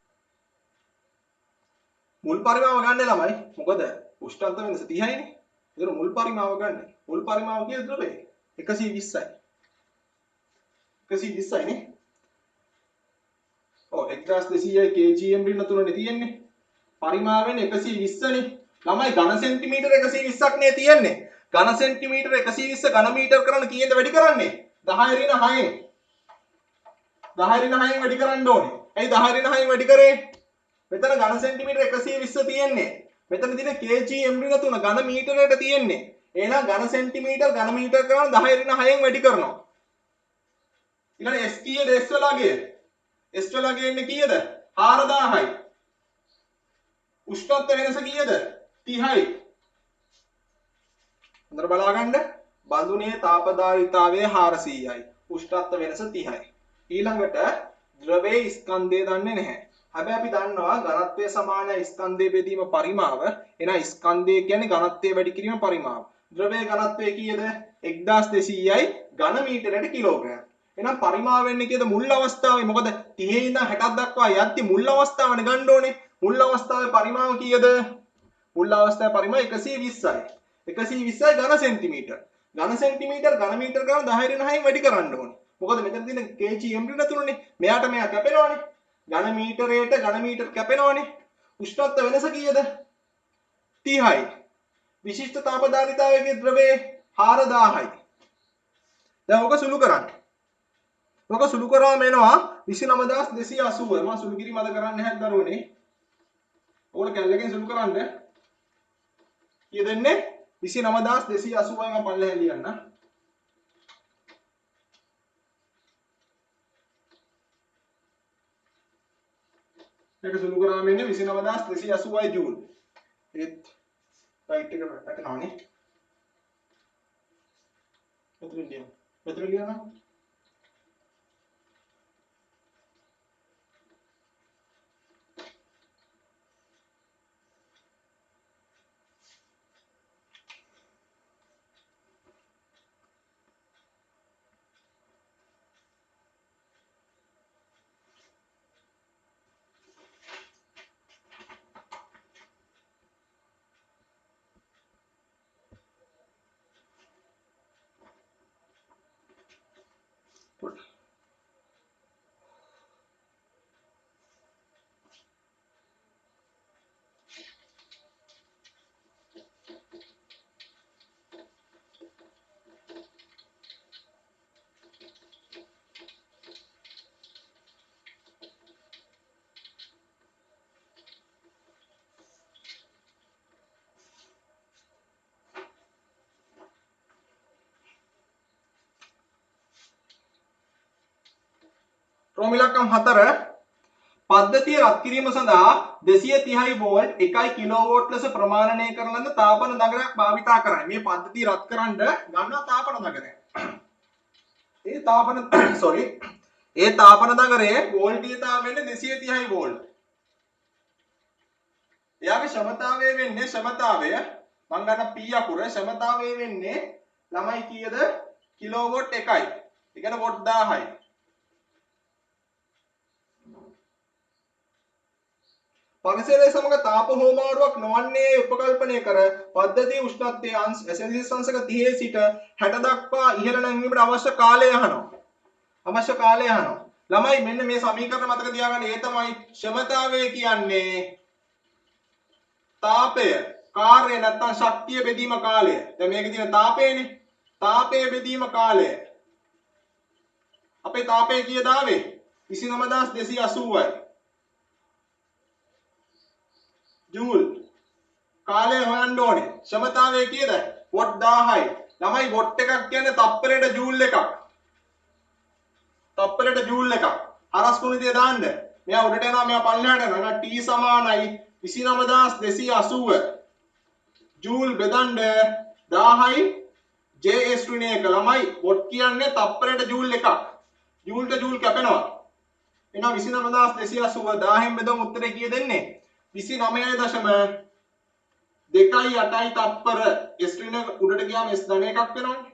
මුල් පරිමාව ගන්න ළමයි. මොකද උෂ්ණත්ව වෙනස 30යිනේ. ඒතර මුල් පරිමාව ගන්න. මුල් පරිමාව කීයද ද්‍රවයේ? 120යි. 120යිනේ. 1200යි kgm ඍණ තුනනේ තියෙන්නේ. පරිමාව වෙන්නේ 120නේ. ළමයි ඝන සෙන්ටිමීටර 120ක් නේ තියෙන්නේ. ඝන සෙන්ටිමීටර 120 ඝන මීටර කරන්න කීයද වැඩි කරන්නේ? 10 ඍණ 6න්. 10 ඍණ 6න් වැඩි කරන්න ඕනේ. ඇයි 10 ඍණ 6න් වැඩි කරේ? මෙතන ඝන සෙන්ටිමීටර 120 තියෙන්නේ. මෙතන තියෙන kgm ඍණ 3 ඝන මීටරයට තියෙන්නේ. එහෙනම් ඝන සෙන්ටිමීටර ඝන මීටර කරනවා 10 ඍණ 6න් වැඩි කරනවා. ඊළඟ s කීයද s වල අගය? s වල අගය එන්නේ කීයද? 4000යි. උෂ්ණත්ව වෙනස කීයද? 30යි. හොඳට බලා ගන්න. බඳුනේ තාපදායිතාවය 400යි. උෂ්ණත්ව වෙනස 30යි. ඊළඟට ද්‍රවයේ ස්කන්ධය දන්නේ නැහැ. හැබැයි අපි දන්නවා ඝනත්වය සමානයි ස්කන්ධයේ බෙදීම පරිමාව. එහෙනම් ස්කන්ධය කියන්නේ ඝනත්වය වැඩි කිරීම පරිමාව. ද්‍රවයේ ඝනත්වය කීයද? 1200යි ඝන මීටරයට කිලෝග්‍රෑම්. එහෙනම් පරිමාව වෙන්නේ කීයද මුල් අවස්ථාවේ? මොකද 30 ඉඳන් 60ක් දක්වා යද්දි මුල් අවස්ථාවනේ ගන්න ඕනේ. මුල් අවස්ථාවේ පරිමාව කීයද? මුල් අවස්ථාවේ පරිමාව 120යි. 120යි ඝන සෙන්ටිමීටර. ඝන සෙන්ටිමීටර ඝන මීටර ගන්න 10 ඍණ 6න් වැඩි කරන්න ඕනේ. මොකද මෙතන තියෙන kgm ඍණ 3නේ. මෙයාට මෙයා කැපෙනවනේ. ඝන මීටරයට ඝන මීටර කැපෙනවනේ. උෂ්ණත්ව වෙනස කීයද? 30යි. විශිෂ්ට තාපධාරිතාවයේ ද්‍රවයේ 4000යි. දැන් ඔක සුළු කරන්න. ඔක සුළු කරාම එනවා 29280. මම සුළු කිරීම අද කරන්නේ නැහැ දරුවනේ. ඕගොල්ලෝ කැලලකින් සුළු කරන්න. කීයද එන්නේ? 29280යි මම පල්ලෙහෙන් ලියන්න. මේක සුළු කරාම එන්නේ 29280යි ජූල්. ඒත් රයිට් එක වැටෙනවනේ. මෙතන ලියන්න. රෝම ඉලක්කම් 4 පද්ධතිය රත් කිරීම සඳහා 230 වෝල්ට් 1 කිලෝවෝල්ට් ලෙස ප්‍රමාණනය කරන ලද තාපන නගරයක් භාවිතා කරයි. මේ පද්ධතිය රත් කරන්න ගන්නවා තාපන නගරය. ඒ තාපන නගරයේ වෝල්ටීයතාව වෙන්නේ 230 වෝල්ට්. එයාගේ ක්ෂමතාවය වෙන්නේ ක්ෂමතාවය මම ගන්න P අකුර ක්ෂමතාවය වෙන්නේ ළමයි කීයද? කිලෝවෝල්ට් 1යි. ඒ කියන්නේ වෝල්ට් 1000යි. පරිසරයේ සමග තාප හෝමාරුවක් නොවන්නේ උපකල්පනය කර පද්ධතියේ උෂ්ණත්වයේ සෙල්සියස් අංශක 30 සිට 60 දක්වා ඉහළ නැංවීමට අවශ්‍ය කාලය අහනවා. ළමයි මෙන්න මේ සමීකරණ මතක තියාගන්න. ඒ තමයි ක්ෂමතාවය කියන්නේ තාපය කාර්ය නැත්නම් ශක්තිය බෙදීම කාලය. දැන් මේකේ තියෙන තාපයනේ. තාපය බෙදීම කාලය. අපේ තාපය කීයද ආවේ? 29280යි. ජූල් කාලය හොයන්න ඕනේ. ක්ෂමතාවය කීයද? වොට් 1000යි. ළමයි වොට් එකක් කියන්නේ තප්පරයට ජූල් එකක්. තප්පරයට ජූල් එකක්. හරස් කුණිතිය දාන්න. මෙයා උඩට යනවා මෙයා පල්ලෙහාට යනවා. T සමානයි 29280. ජූල් බෙදන්න 1000යි JS ඍණ 1. ළමයි වොට් කියන්නේ තප්පරයට ජූල් එකක්. ජූල්ට ජූල් කැපෙනවා. එහෙනම් 29280 1000න් බෙදුවම උත්තරේ කීයද එන්නේ? 29.28යි තප්පර. S ඍණ උඩට ගියාම S ධන එකක් වෙනවනේ.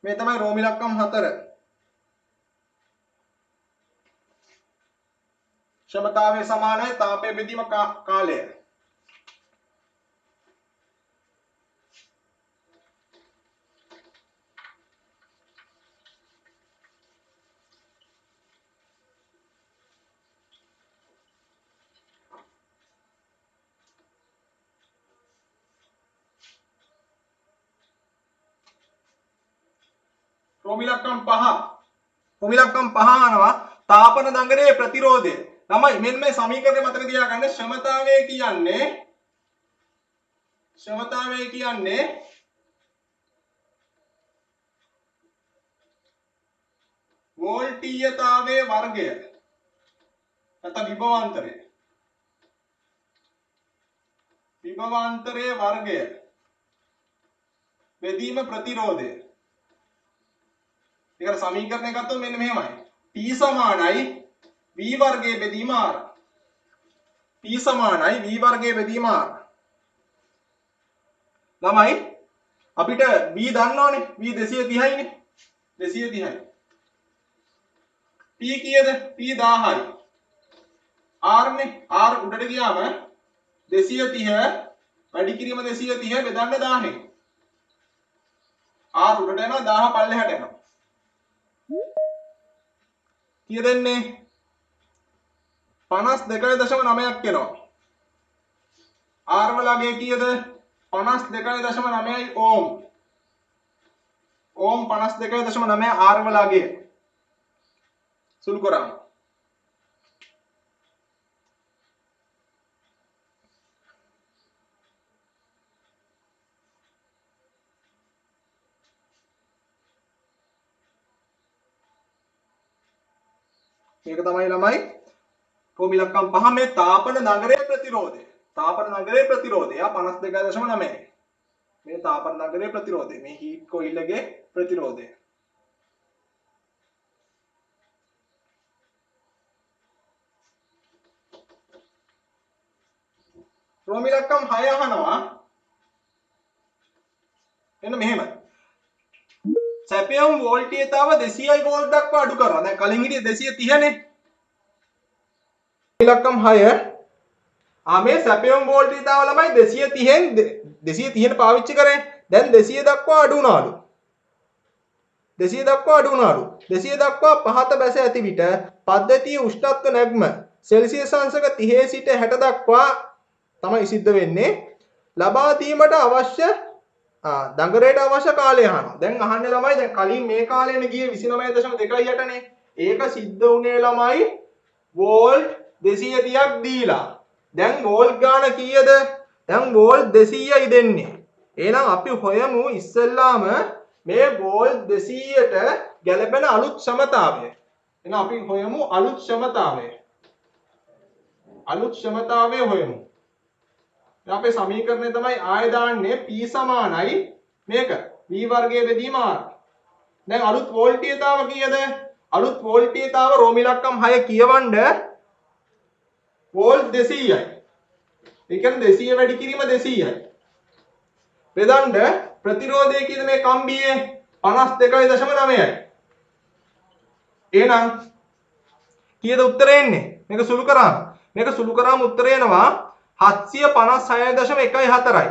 මේ තමයි රෝම ඉලක්කම් 4. ක්ෂමතාවය සමානයි තාපය බෙදීම කාලය. රෝම ඉලක්කම් 5 අහනවා තාපන නගරයේ ප්‍රතිරෝධය. ළමයි මෙන්න මේ සමීකරණය මතක තියාගන්න. ක්ෂමතාවය කියන්නේ වෝල්ටීයතාවයේ වර්ගය නැත්නම් විභවාන්තරයේ වර්ගය බෙදීම ප්‍රතිරෝධය. ඒකට සමීකරණය ගත්තොත් මෙන්න මෙහෙමයි. P සමානයි v වර්ගයේ බෙදීම r. P සමානයි v වර්ගයේ බෙදීම r. ළමයි අපිට v දන්නවනේ. v 230යි නේ. 230යි. P කීයද? P 1000යි. r නේ. r උඩට ගියාම 230 වැඩි කිරීම 230 බෙදන්න 1000යි. r උඩට යනවා 1000 පල්ලෙහාට යනවා. කීයද එන්නේ? 52.9ක් එනවා. r වල අගය කීයද? 52.9යි ඕම්. ඕම් 52.9 r වල අගය. සුළු කරාම මේක තමයි ළමයි රෝමි ඉලක්කම් 5 මේ තාපන නගරයේ ප්‍රතිරෝධය. තාපන නගරයේ ප්‍රතිරෝධය 52.9. මේ තාපන නගරයේ ප්‍රතිරෝධය. මේ හීට් කොයිල් එකේ ප්‍රතිරෝධය. රෝමි ඉලක්කම් 6 අහනවා. එන්න මෙහෙම. සැපයුම් වෝල්ටීයතාව 200යි වෝල්ට් දක්වා අඩු කරනවා. දැන් කලින් හිටියේ 230 නේ. ඉලක්කම් 6 මේ සැපයුම් වෝල්ටීයතාව ළමයි 230න් පාවිච්චි කරේ. දැන් 200 දක්වා අඩු වුණාලු. 200 දක්වා අඩු වුණාලු. 200 දක්වා පහත බැස ඇති විට පද්ධතියේ උෂ්ණත්ව නැග්ම සෙල්සියස් අංශක 30 සිට 60 දක්වා තමයි සිද්ධ වෙන්නේ. ලබා දීමට අවශ්‍ය දඟරේට අවශ්‍ය කාලය අහනවා. දැන් අහන්නේ ළමයි දැන් කලින් මේ කාලේනේ ගියේ 29.28 නේ. ඒක සිද්ධ වුණේ ළමයි වෝල්ට් 230ක් දීලා. දැන් වෝල්ට් ගාන කීයද? දැන් වෝල්ට් 200යි දෙන්නේ. එහෙනම් අපි හොයමු ඉස්සෙල්ලාම මේ වෝල්ට් 200ට ගැලපෙන අලුත් ක්ෂමතාවය. එහෙනම් අපි හොයමු අලුත් ක්ෂමතාවය. අලුත් ක්ෂමතාවය හොයමු. අපේ සමීකරණය තමයි ආය දාන්නේ P සමානයි මේක v වර්ගයේ බෙදීම r. දැන් අලුත් වෝල්ටීයතාව කීයද? අලුත් වෝල්ටීයතාව රෝමි ඉලක්කම් 6 කියවන්න වෝල්ට් 200යි. ඒ කියන්නේ 200 වැඩි කිරීම 200යි. බෙදන්න ප්‍රතිරෝධය කීයද මේ කම්බියේ? 52.9යි. එහෙනම් කීයද උත්තරේ එන්නේ? මේක සුළු කරාම උත්තරය එනවා 756.14යි.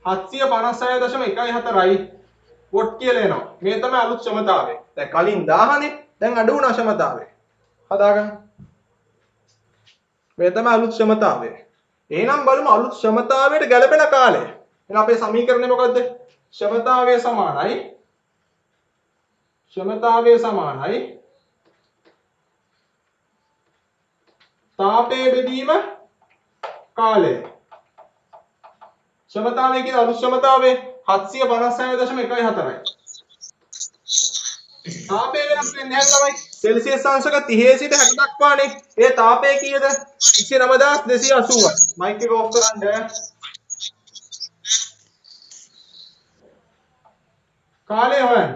756.14යි වොට් කියලා එනවා. මේ තමයි අලුත් ක්ෂමතාවය. දැන් කලින් 1000නේ. දැන් අඩු වුණා ක්ෂමතාවය. හදාගන්න. මේ තමයි අලුත් ක්ෂමතාවය. එහෙනම් බලමු අලුත් ක්ෂමතාවයට ගැලපෙන කාලය. එහෙනම් අපේ සමීකරණය මොකද්ද? ක්ෂමතාවය සමානයි තාපයේ බෙදීම කාලය. ක්ෂමතාවය කියන අලුත් ක්ෂමතාවය 756.14යි. තාපය වෙනස් වෙන්නේ නැහැ ළමයි. සෙල්සියස් අංශක 30 සිට 60 දක්වානේ. ඒ තාපය කීයද? 29280යි. මයික් එක ඔෆ් කරන්න. කාලය හොයන්න.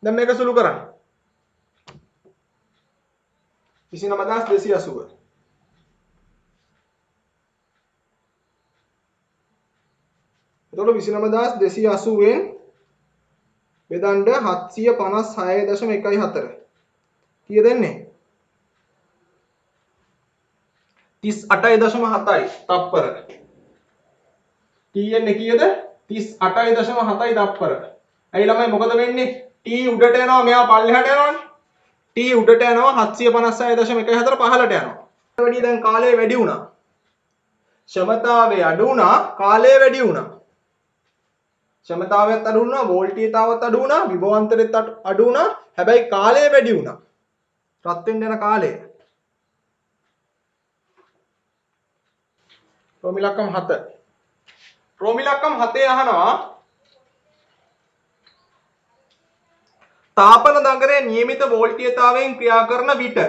දැන් මේක සුළු කරන්න. 29280. එතකොට 29280න් බෙදන්න 756.14 කීයද එන්නේ? 38.7යි තප්පර. T එන්නේ කීයද? 38.7යි තප්පර. ඇයි ළමයි මොකද වෙන්නේ? T උඩට යනවා මෙයා පල්ලෙහාට යනවනේ. T උඩට යනවා 756.14 පහළට යනවා. වැඩි දැන් කාලය වැඩි වුණා. ක්ෂමතාවය අඩු වුණා, කාලය වැඩි වුණා. ක්ෂමතාවයත් අඩු වුණා, වෝල්ටීයතාවත් අඩු වුණා, විභවාන්තරෙත් අඩු වුණා. හැබැයි කාලය වැඩි වුණා. රත් වෙන්න යන කාලය. රෝමිලක්කම් 7. රෝමිලක්කම් 7 අහනවා තාපන නගරයේ නියමිත වෝල්ටීයතාවයෙන් ක්‍රියා කරන විට.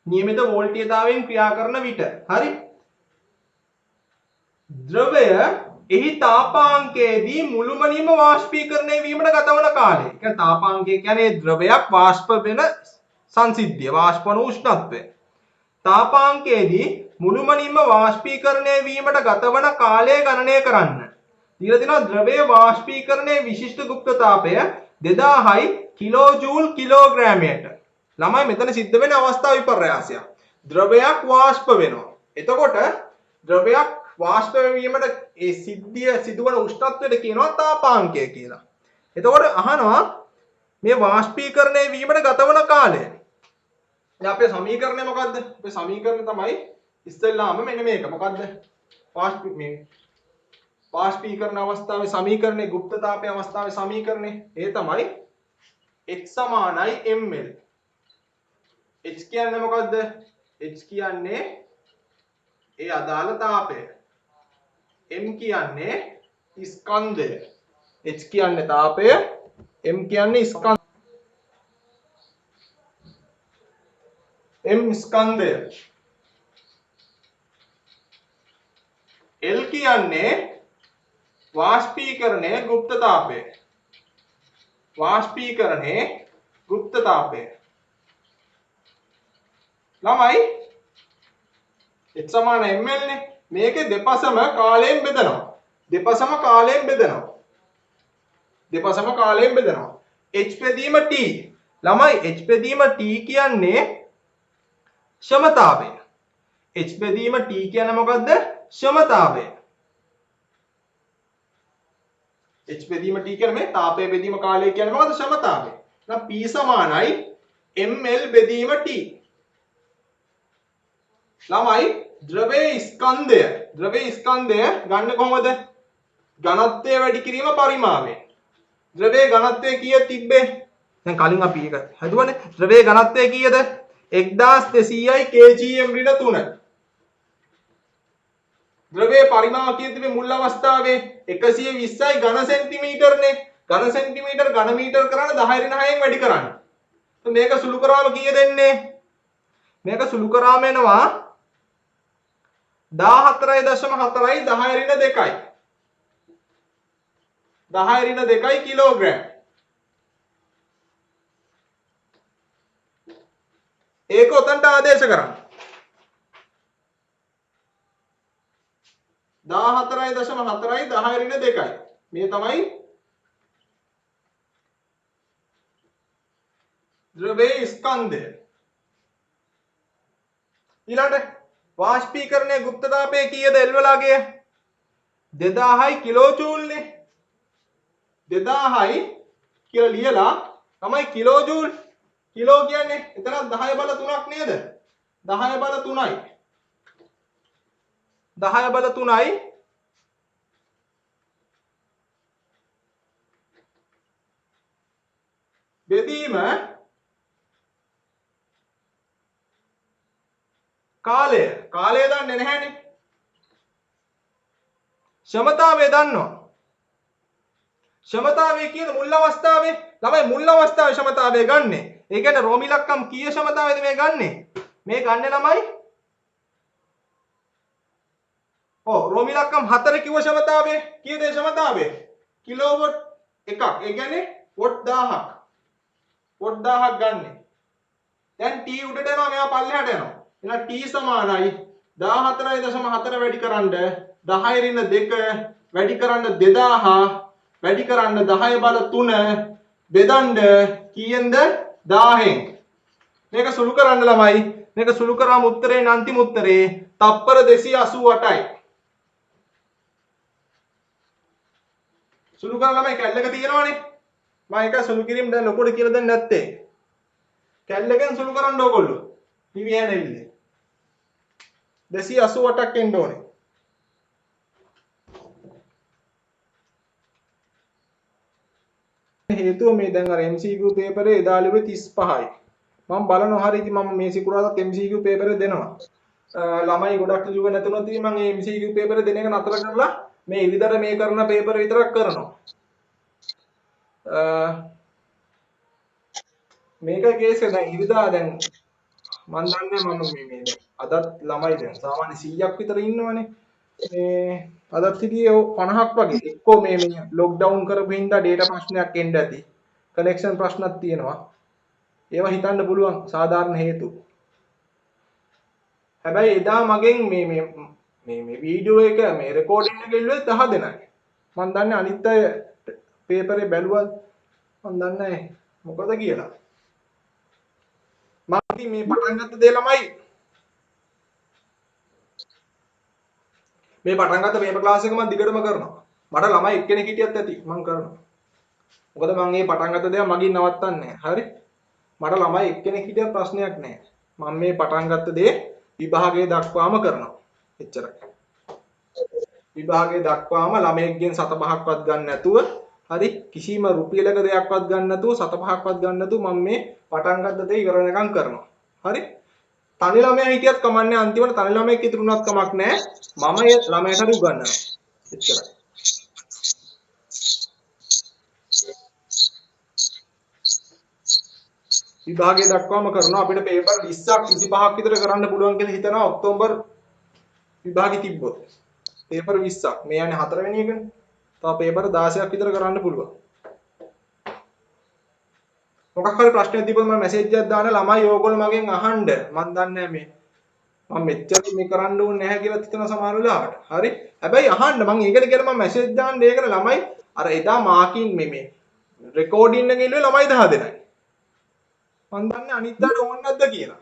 නියමිත වෝල්ටීයතාවයෙන් ක්‍රියා කරන විට. හරි. ද්‍රවය එහි තාපාංකයේදී මුළුමනින්ම වාෂ්පීකරණය වීමට ගතවන කාලය. ඒ කියන්නේ තාපාංකය කියන්නේ ද්‍රවයක් වාෂ්ප වෙන සංසිද්ධිය, වාෂ්ප වන උෂ්ණත්වය. තාපාංකයේදී මුළුමනින්ම වාෂ්පීකරණය වීමට ගතවන කාලය ගණනය කරන්න. ඊළඟ දින ද්‍රවයේ වාෂ්පීකරණයේ විශිෂ්ට ගුප්තතාපය 2000යි කිලෝජූල් කිලෝග්‍රෑමයට. ළමයි මෙතන සිද්ධ වෙන අවස්ථා විපර්යාසයක්. ද්‍රවයක් වාෂ්ප වෙනවා. එතකොට ද්‍රවයක් වාෂ්ප වීමට ඒ සිද්ධිය සිදුවන උෂ්ණත්වයට කියනවා තාපාංකය කියලා. එතකොට අහනවා මේ වාෂ්පීකරණය වීමට ගතවන කාලය. දැන් අපේ සමීකරණය මොකද්ද? අපේ සමීකරණය තමයි ඉස්සෙල්ලාම මෙන්න මේක. මොකද්ද? වාෂ්පීකරණ අවස්ථාවේ සමීකරණේ ගුප්තතාපයේ අවස්ථාවේ සමීකරණේ ඒ තමයි H සමානයි ml. H කියන්නේ මොකද්ද? H කියන්නේ ඒ අදාළ තාපය. M කියන්නේ ස්කන්ධය. H කියන්නේ තාපය, M කියන්නේ ස්කන්ධය. M ස්කන්ධය. L කියන්නේ වාෂ්පීකරණයේ ගුප්තතාපය. වාෂ්පීකරණයේ ගුප්තතාපය. ළමයි H සමාන ml නේ. මේකේ දෙපසම කාලයෙන් බෙදනවා. දෙපසම කාලයෙන් බෙදනවා. දෙපසම කාලයෙන් බෙදනවා. H බෙදීම T. ළමයි H බෙදීම T කියන්නේ ක්ෂමතාවය. H බෙදීම T කියන්නේ මොකද්ද? ක්ෂමතාවය. H බෙදීම T කියන්නේ මේ තාපය බෙදීම කාලය කියන්නේ මොකද්ද? ක්ෂමතාවය. එහෙනම් P සමානයි ml බෙදීම T. ළමයි ද්‍රවයේ ස්කන්ධය ගන්න කොහොමද? ඝනත්වය වැඩි කිරීම පරිමාවයෙන්. ද්‍රවයේ ඝනත්වය කීයද තිබ්බේ? දැන් කලින් අපි ඒක හදුවනේ. ද්‍රවයේ ඝනත්වය කීයද? 1200යි kgm-3. ද්‍රවයේ පරිමාව කීයද තිබ්බේ මුල් අවස්ථාවේ? 120යි ඝන සෙන්ටිමීටර්නේ. ඝන සෙන්ටිමීටර් ඝන මීටර් කරන්න 10^9න් වැඩි කරන්න. මේක සුළු කරාම කීයද එන්නේ? මේක සුළු කරාම එනවා 14.4යි 10^2යි. 10^2 කිලෝග්‍රෑම්. ඒක උතන්ට ආදේශ කරන්න. 14.4යි 10^2. මේ තමයි ද්‍රවයේ ස්කන්ධය. ඊළඟට වාෂ්පීකරණයේ ගුප්තතාපය කීයද L වලගේ? 2000යි කිලෝජූල් නේ. 2000යි කියලා ලියලා තමයි කිලෝජූල්. කිලෝ කියන්නේ එතන 10 බල 3ක් නේද? 10 බල 3යි. 10 බල 3යි බෙදීම කාලය දන්නේ නැහැනේ. ක්ෂමතාවය දන්නවා. ක්ෂමතාවය කීයද මුල් අවස්ථාවේ? ළමයි මුල් අවස්ථාවේ ක්ෂමතාවය ගන්නෙ. ඒ කියන්නේ රෝමිලක්කම් කීය ක්ෂමතාවයද මේ ගන්නෙ? මේ ගන්නෙ ළමයි. ඔව් රෝමිලක්කම් 4 කිව්ව ක්ෂමතාවය. කීයද ඒ ක්ෂමතාවය? කිලෝවොට් එකක්. ඒ කියන්නේ වොට් 1000ක්. වොට් 1000ක් ගන්නෙ. දැන් T උඩට යනවා මෙයා පල්ලෙහාට යනවා. එහෙනම් T සමානයි 14.4 වැඩි කරන්න 10^2 වැඩි කරන්න 2000 වැඩි කරන්න 10 බල 3 බෙදන්න කීයෙන්ද 1000න්. මේක සුළු කරන්න ළමයි. මේක සුළු කරාම උත්තරේ අන්තිම උත්තරේ තප්පර 288යි. සුළු කරන ළමයි කැල්ලක තියෙනවනේ. මම ඒක සුළු කිරීම දැන් ලොකුට කියලා දෙන්නේ නැත්තේ. කැල්ලකෙන් සුළු කරන්න ඕගොල්ලෝ. පිවියන ඇවිල්ලා 288ක් එන්න ඕනේ. හේතුව මේ දැන් අර MCQ පේපරේ එදා ලිව්වේ 35යි. මම බලනවා හරි ඉතින් මම මේ සිකුරාදාත් MCQ පේපරේ දෙනවා. ළමයි ගොඩක් ලිව්වේ නැතුණොත් ඉතින් මම මේ MCQ පේපරේ දෙන එක නතර කරලා මේ ඉරිදර මේ කරන පේපර විතරක් කරනවා. මේක කේස් එක දැන් ඉරිදා දැන් මම දන්නේ මම මේ අදත් ළමයි දැන් සාමාන්‍ය 100ක් විතර ඉන්නවනේ. මේ අදත් හිටියේ 50ක් වගේ. එක්කෝ මේ ලොක්ඩවුන් කරපු හින්දා data ප්‍රශ්නයක් එන්න ඇති. කනෙක්ෂන් ප්‍රශ්නක් තියෙනවා. ඒවා හිතන්න පුළුවන් සාධාරණ හේතු. හැබැයි එදා මගෙන් මේ වීඩියෝ එක මේ රෙකෝඩින් එක ඉල්ලුවේ 10 දෙනයි. මම දන්නේ අනිත් අය පේපරේ බැලුවත් මම දන්නේ නැහැ මොකද කියලා. මම මේ පටන් ගත්ත දේ ළමයි මේ පටන් ගත්ත පේපර් ක්ලාස් එක මම දිගටම කරනවා. මට ළමයි එක්කෙනෙක් හිටියත් ඇති මම කරනවා. මොකද මම මේ පටන් ගත්ත දේ මගින් නවත්තන්නේ නැහැ. හරි? මට ළමයි එක්කෙනෙක් හිටියත් ප්‍රශ්නයක් නැහැ. මම මේ පටන් ගත්ත දේ විභාගයේ දක්වාම කරනවා. එච්චරයි. විභාගයේ දක්වාම ළමයෙක්ගෙන් 7-5ක්වත් ගන්න නැතුව හරි කිසිම රුපියලක දෙයක්වත් ගන්න නැතුව 7-5ක්වත් ගන්න නැතුව මම මේ පටන් ගත්ත දේ ඉවර වෙනකම් කරනවා. හරි? තනි ළමයා හිටියත් කමන්නේ අන්තිමට තනි ළමයෙක් ඉතුරුනත් කමක් නැහැ. මම ඒ ළමයට හරි උගන්වනවා. එච්චරයි. විභාගයේ දක්වාම කරනවා අපිට පේපර් 20ක් 25ක් විතර කරන්න පුළුවන් කියලා හිතනවා ඔක්තෝබර් විභාගෙ තිබ්බොත්. පේපර් 20ක්. මේ යන්නේ 4 වෙනි එකනේ. තව පේපර් 16ක් විතර කරන්න පුළුවන්. මොකක් හරි ප්‍රශ්නයක් තිබ්බොත් මම මැසේජ් එකක් දාන ළමයි ඕගොල්ලෝ මගෙන් අහන්න. මම දන්නේ මේ මම මෙච්චර මේ කරන්න ඕනේ නැහැ කියලා හිතන සමහර වෙලාවට. හරි? හැබැයි අහන්න මම ඒකට කියලා මම මැසේජ් දාන්න ඒකට ළමයි අර එදා මාකින් මේ රෙකෝඩින් එකේ ඉල්ලුවේ ළමයි 10 දෙනයි. මම දන්නේ අනිත් අයට ඕනේ නැද්ද කියලා.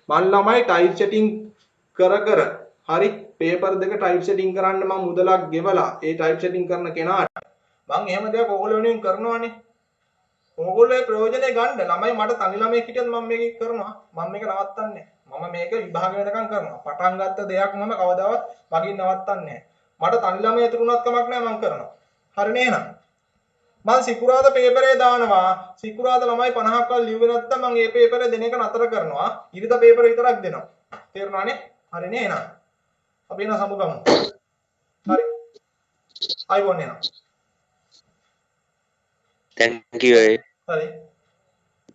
මම ළමයි ටයිප් සෙටින් කර හරි පේපර් දෙක ටයිප් සෙටින් කරන්න මම මුදලක් ගෙවලා ඒ ටයිප් සෙටින් කරන කෙනාට මම එහෙම දෙයක් ඕගොල්ලෝ වෙනුවෙන් කරනවානේ. ඕගොල්ලෝ ඒ ප්‍රයෝජනේ ගන්න. ළමයි මට තනි ළමයෙක් හිටියත් මම මේක කරනවා. මම මේක නවත්තන්නේ නැහැ. මම මේක විභාග වෙනකම් කරනවා. පටන් ගත්ත දෙයක් මම කවදාවත් මගින් නවත්තන්නේ නැහැ. මට තනි ළමයා ඉතුරුනත් කමක් නැහැ මම කරනවා. හරිනේ එහෙනම්. මම සිකුරාදා පේපරේ දානවා. සිකුරාදා ළමයි 50ක් වල් ලිව්වේ නැත්තම් මම මේ පේපරේ දෙන එක නතර කරනවා. ඉරිදා පේපර් විතරක් දෙනවා. තේරුණානේ? හරිනේ එහෙනම්. අපි එන සමුගමු. හරි. අයවන්නේ එහෙනම්. Thank you. හරි.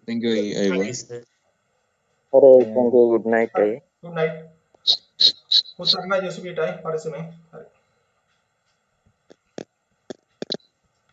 Thank you, everyone. Alright, thank you. Good night. Good night. Usarna Josubitai, Parisime. Hari.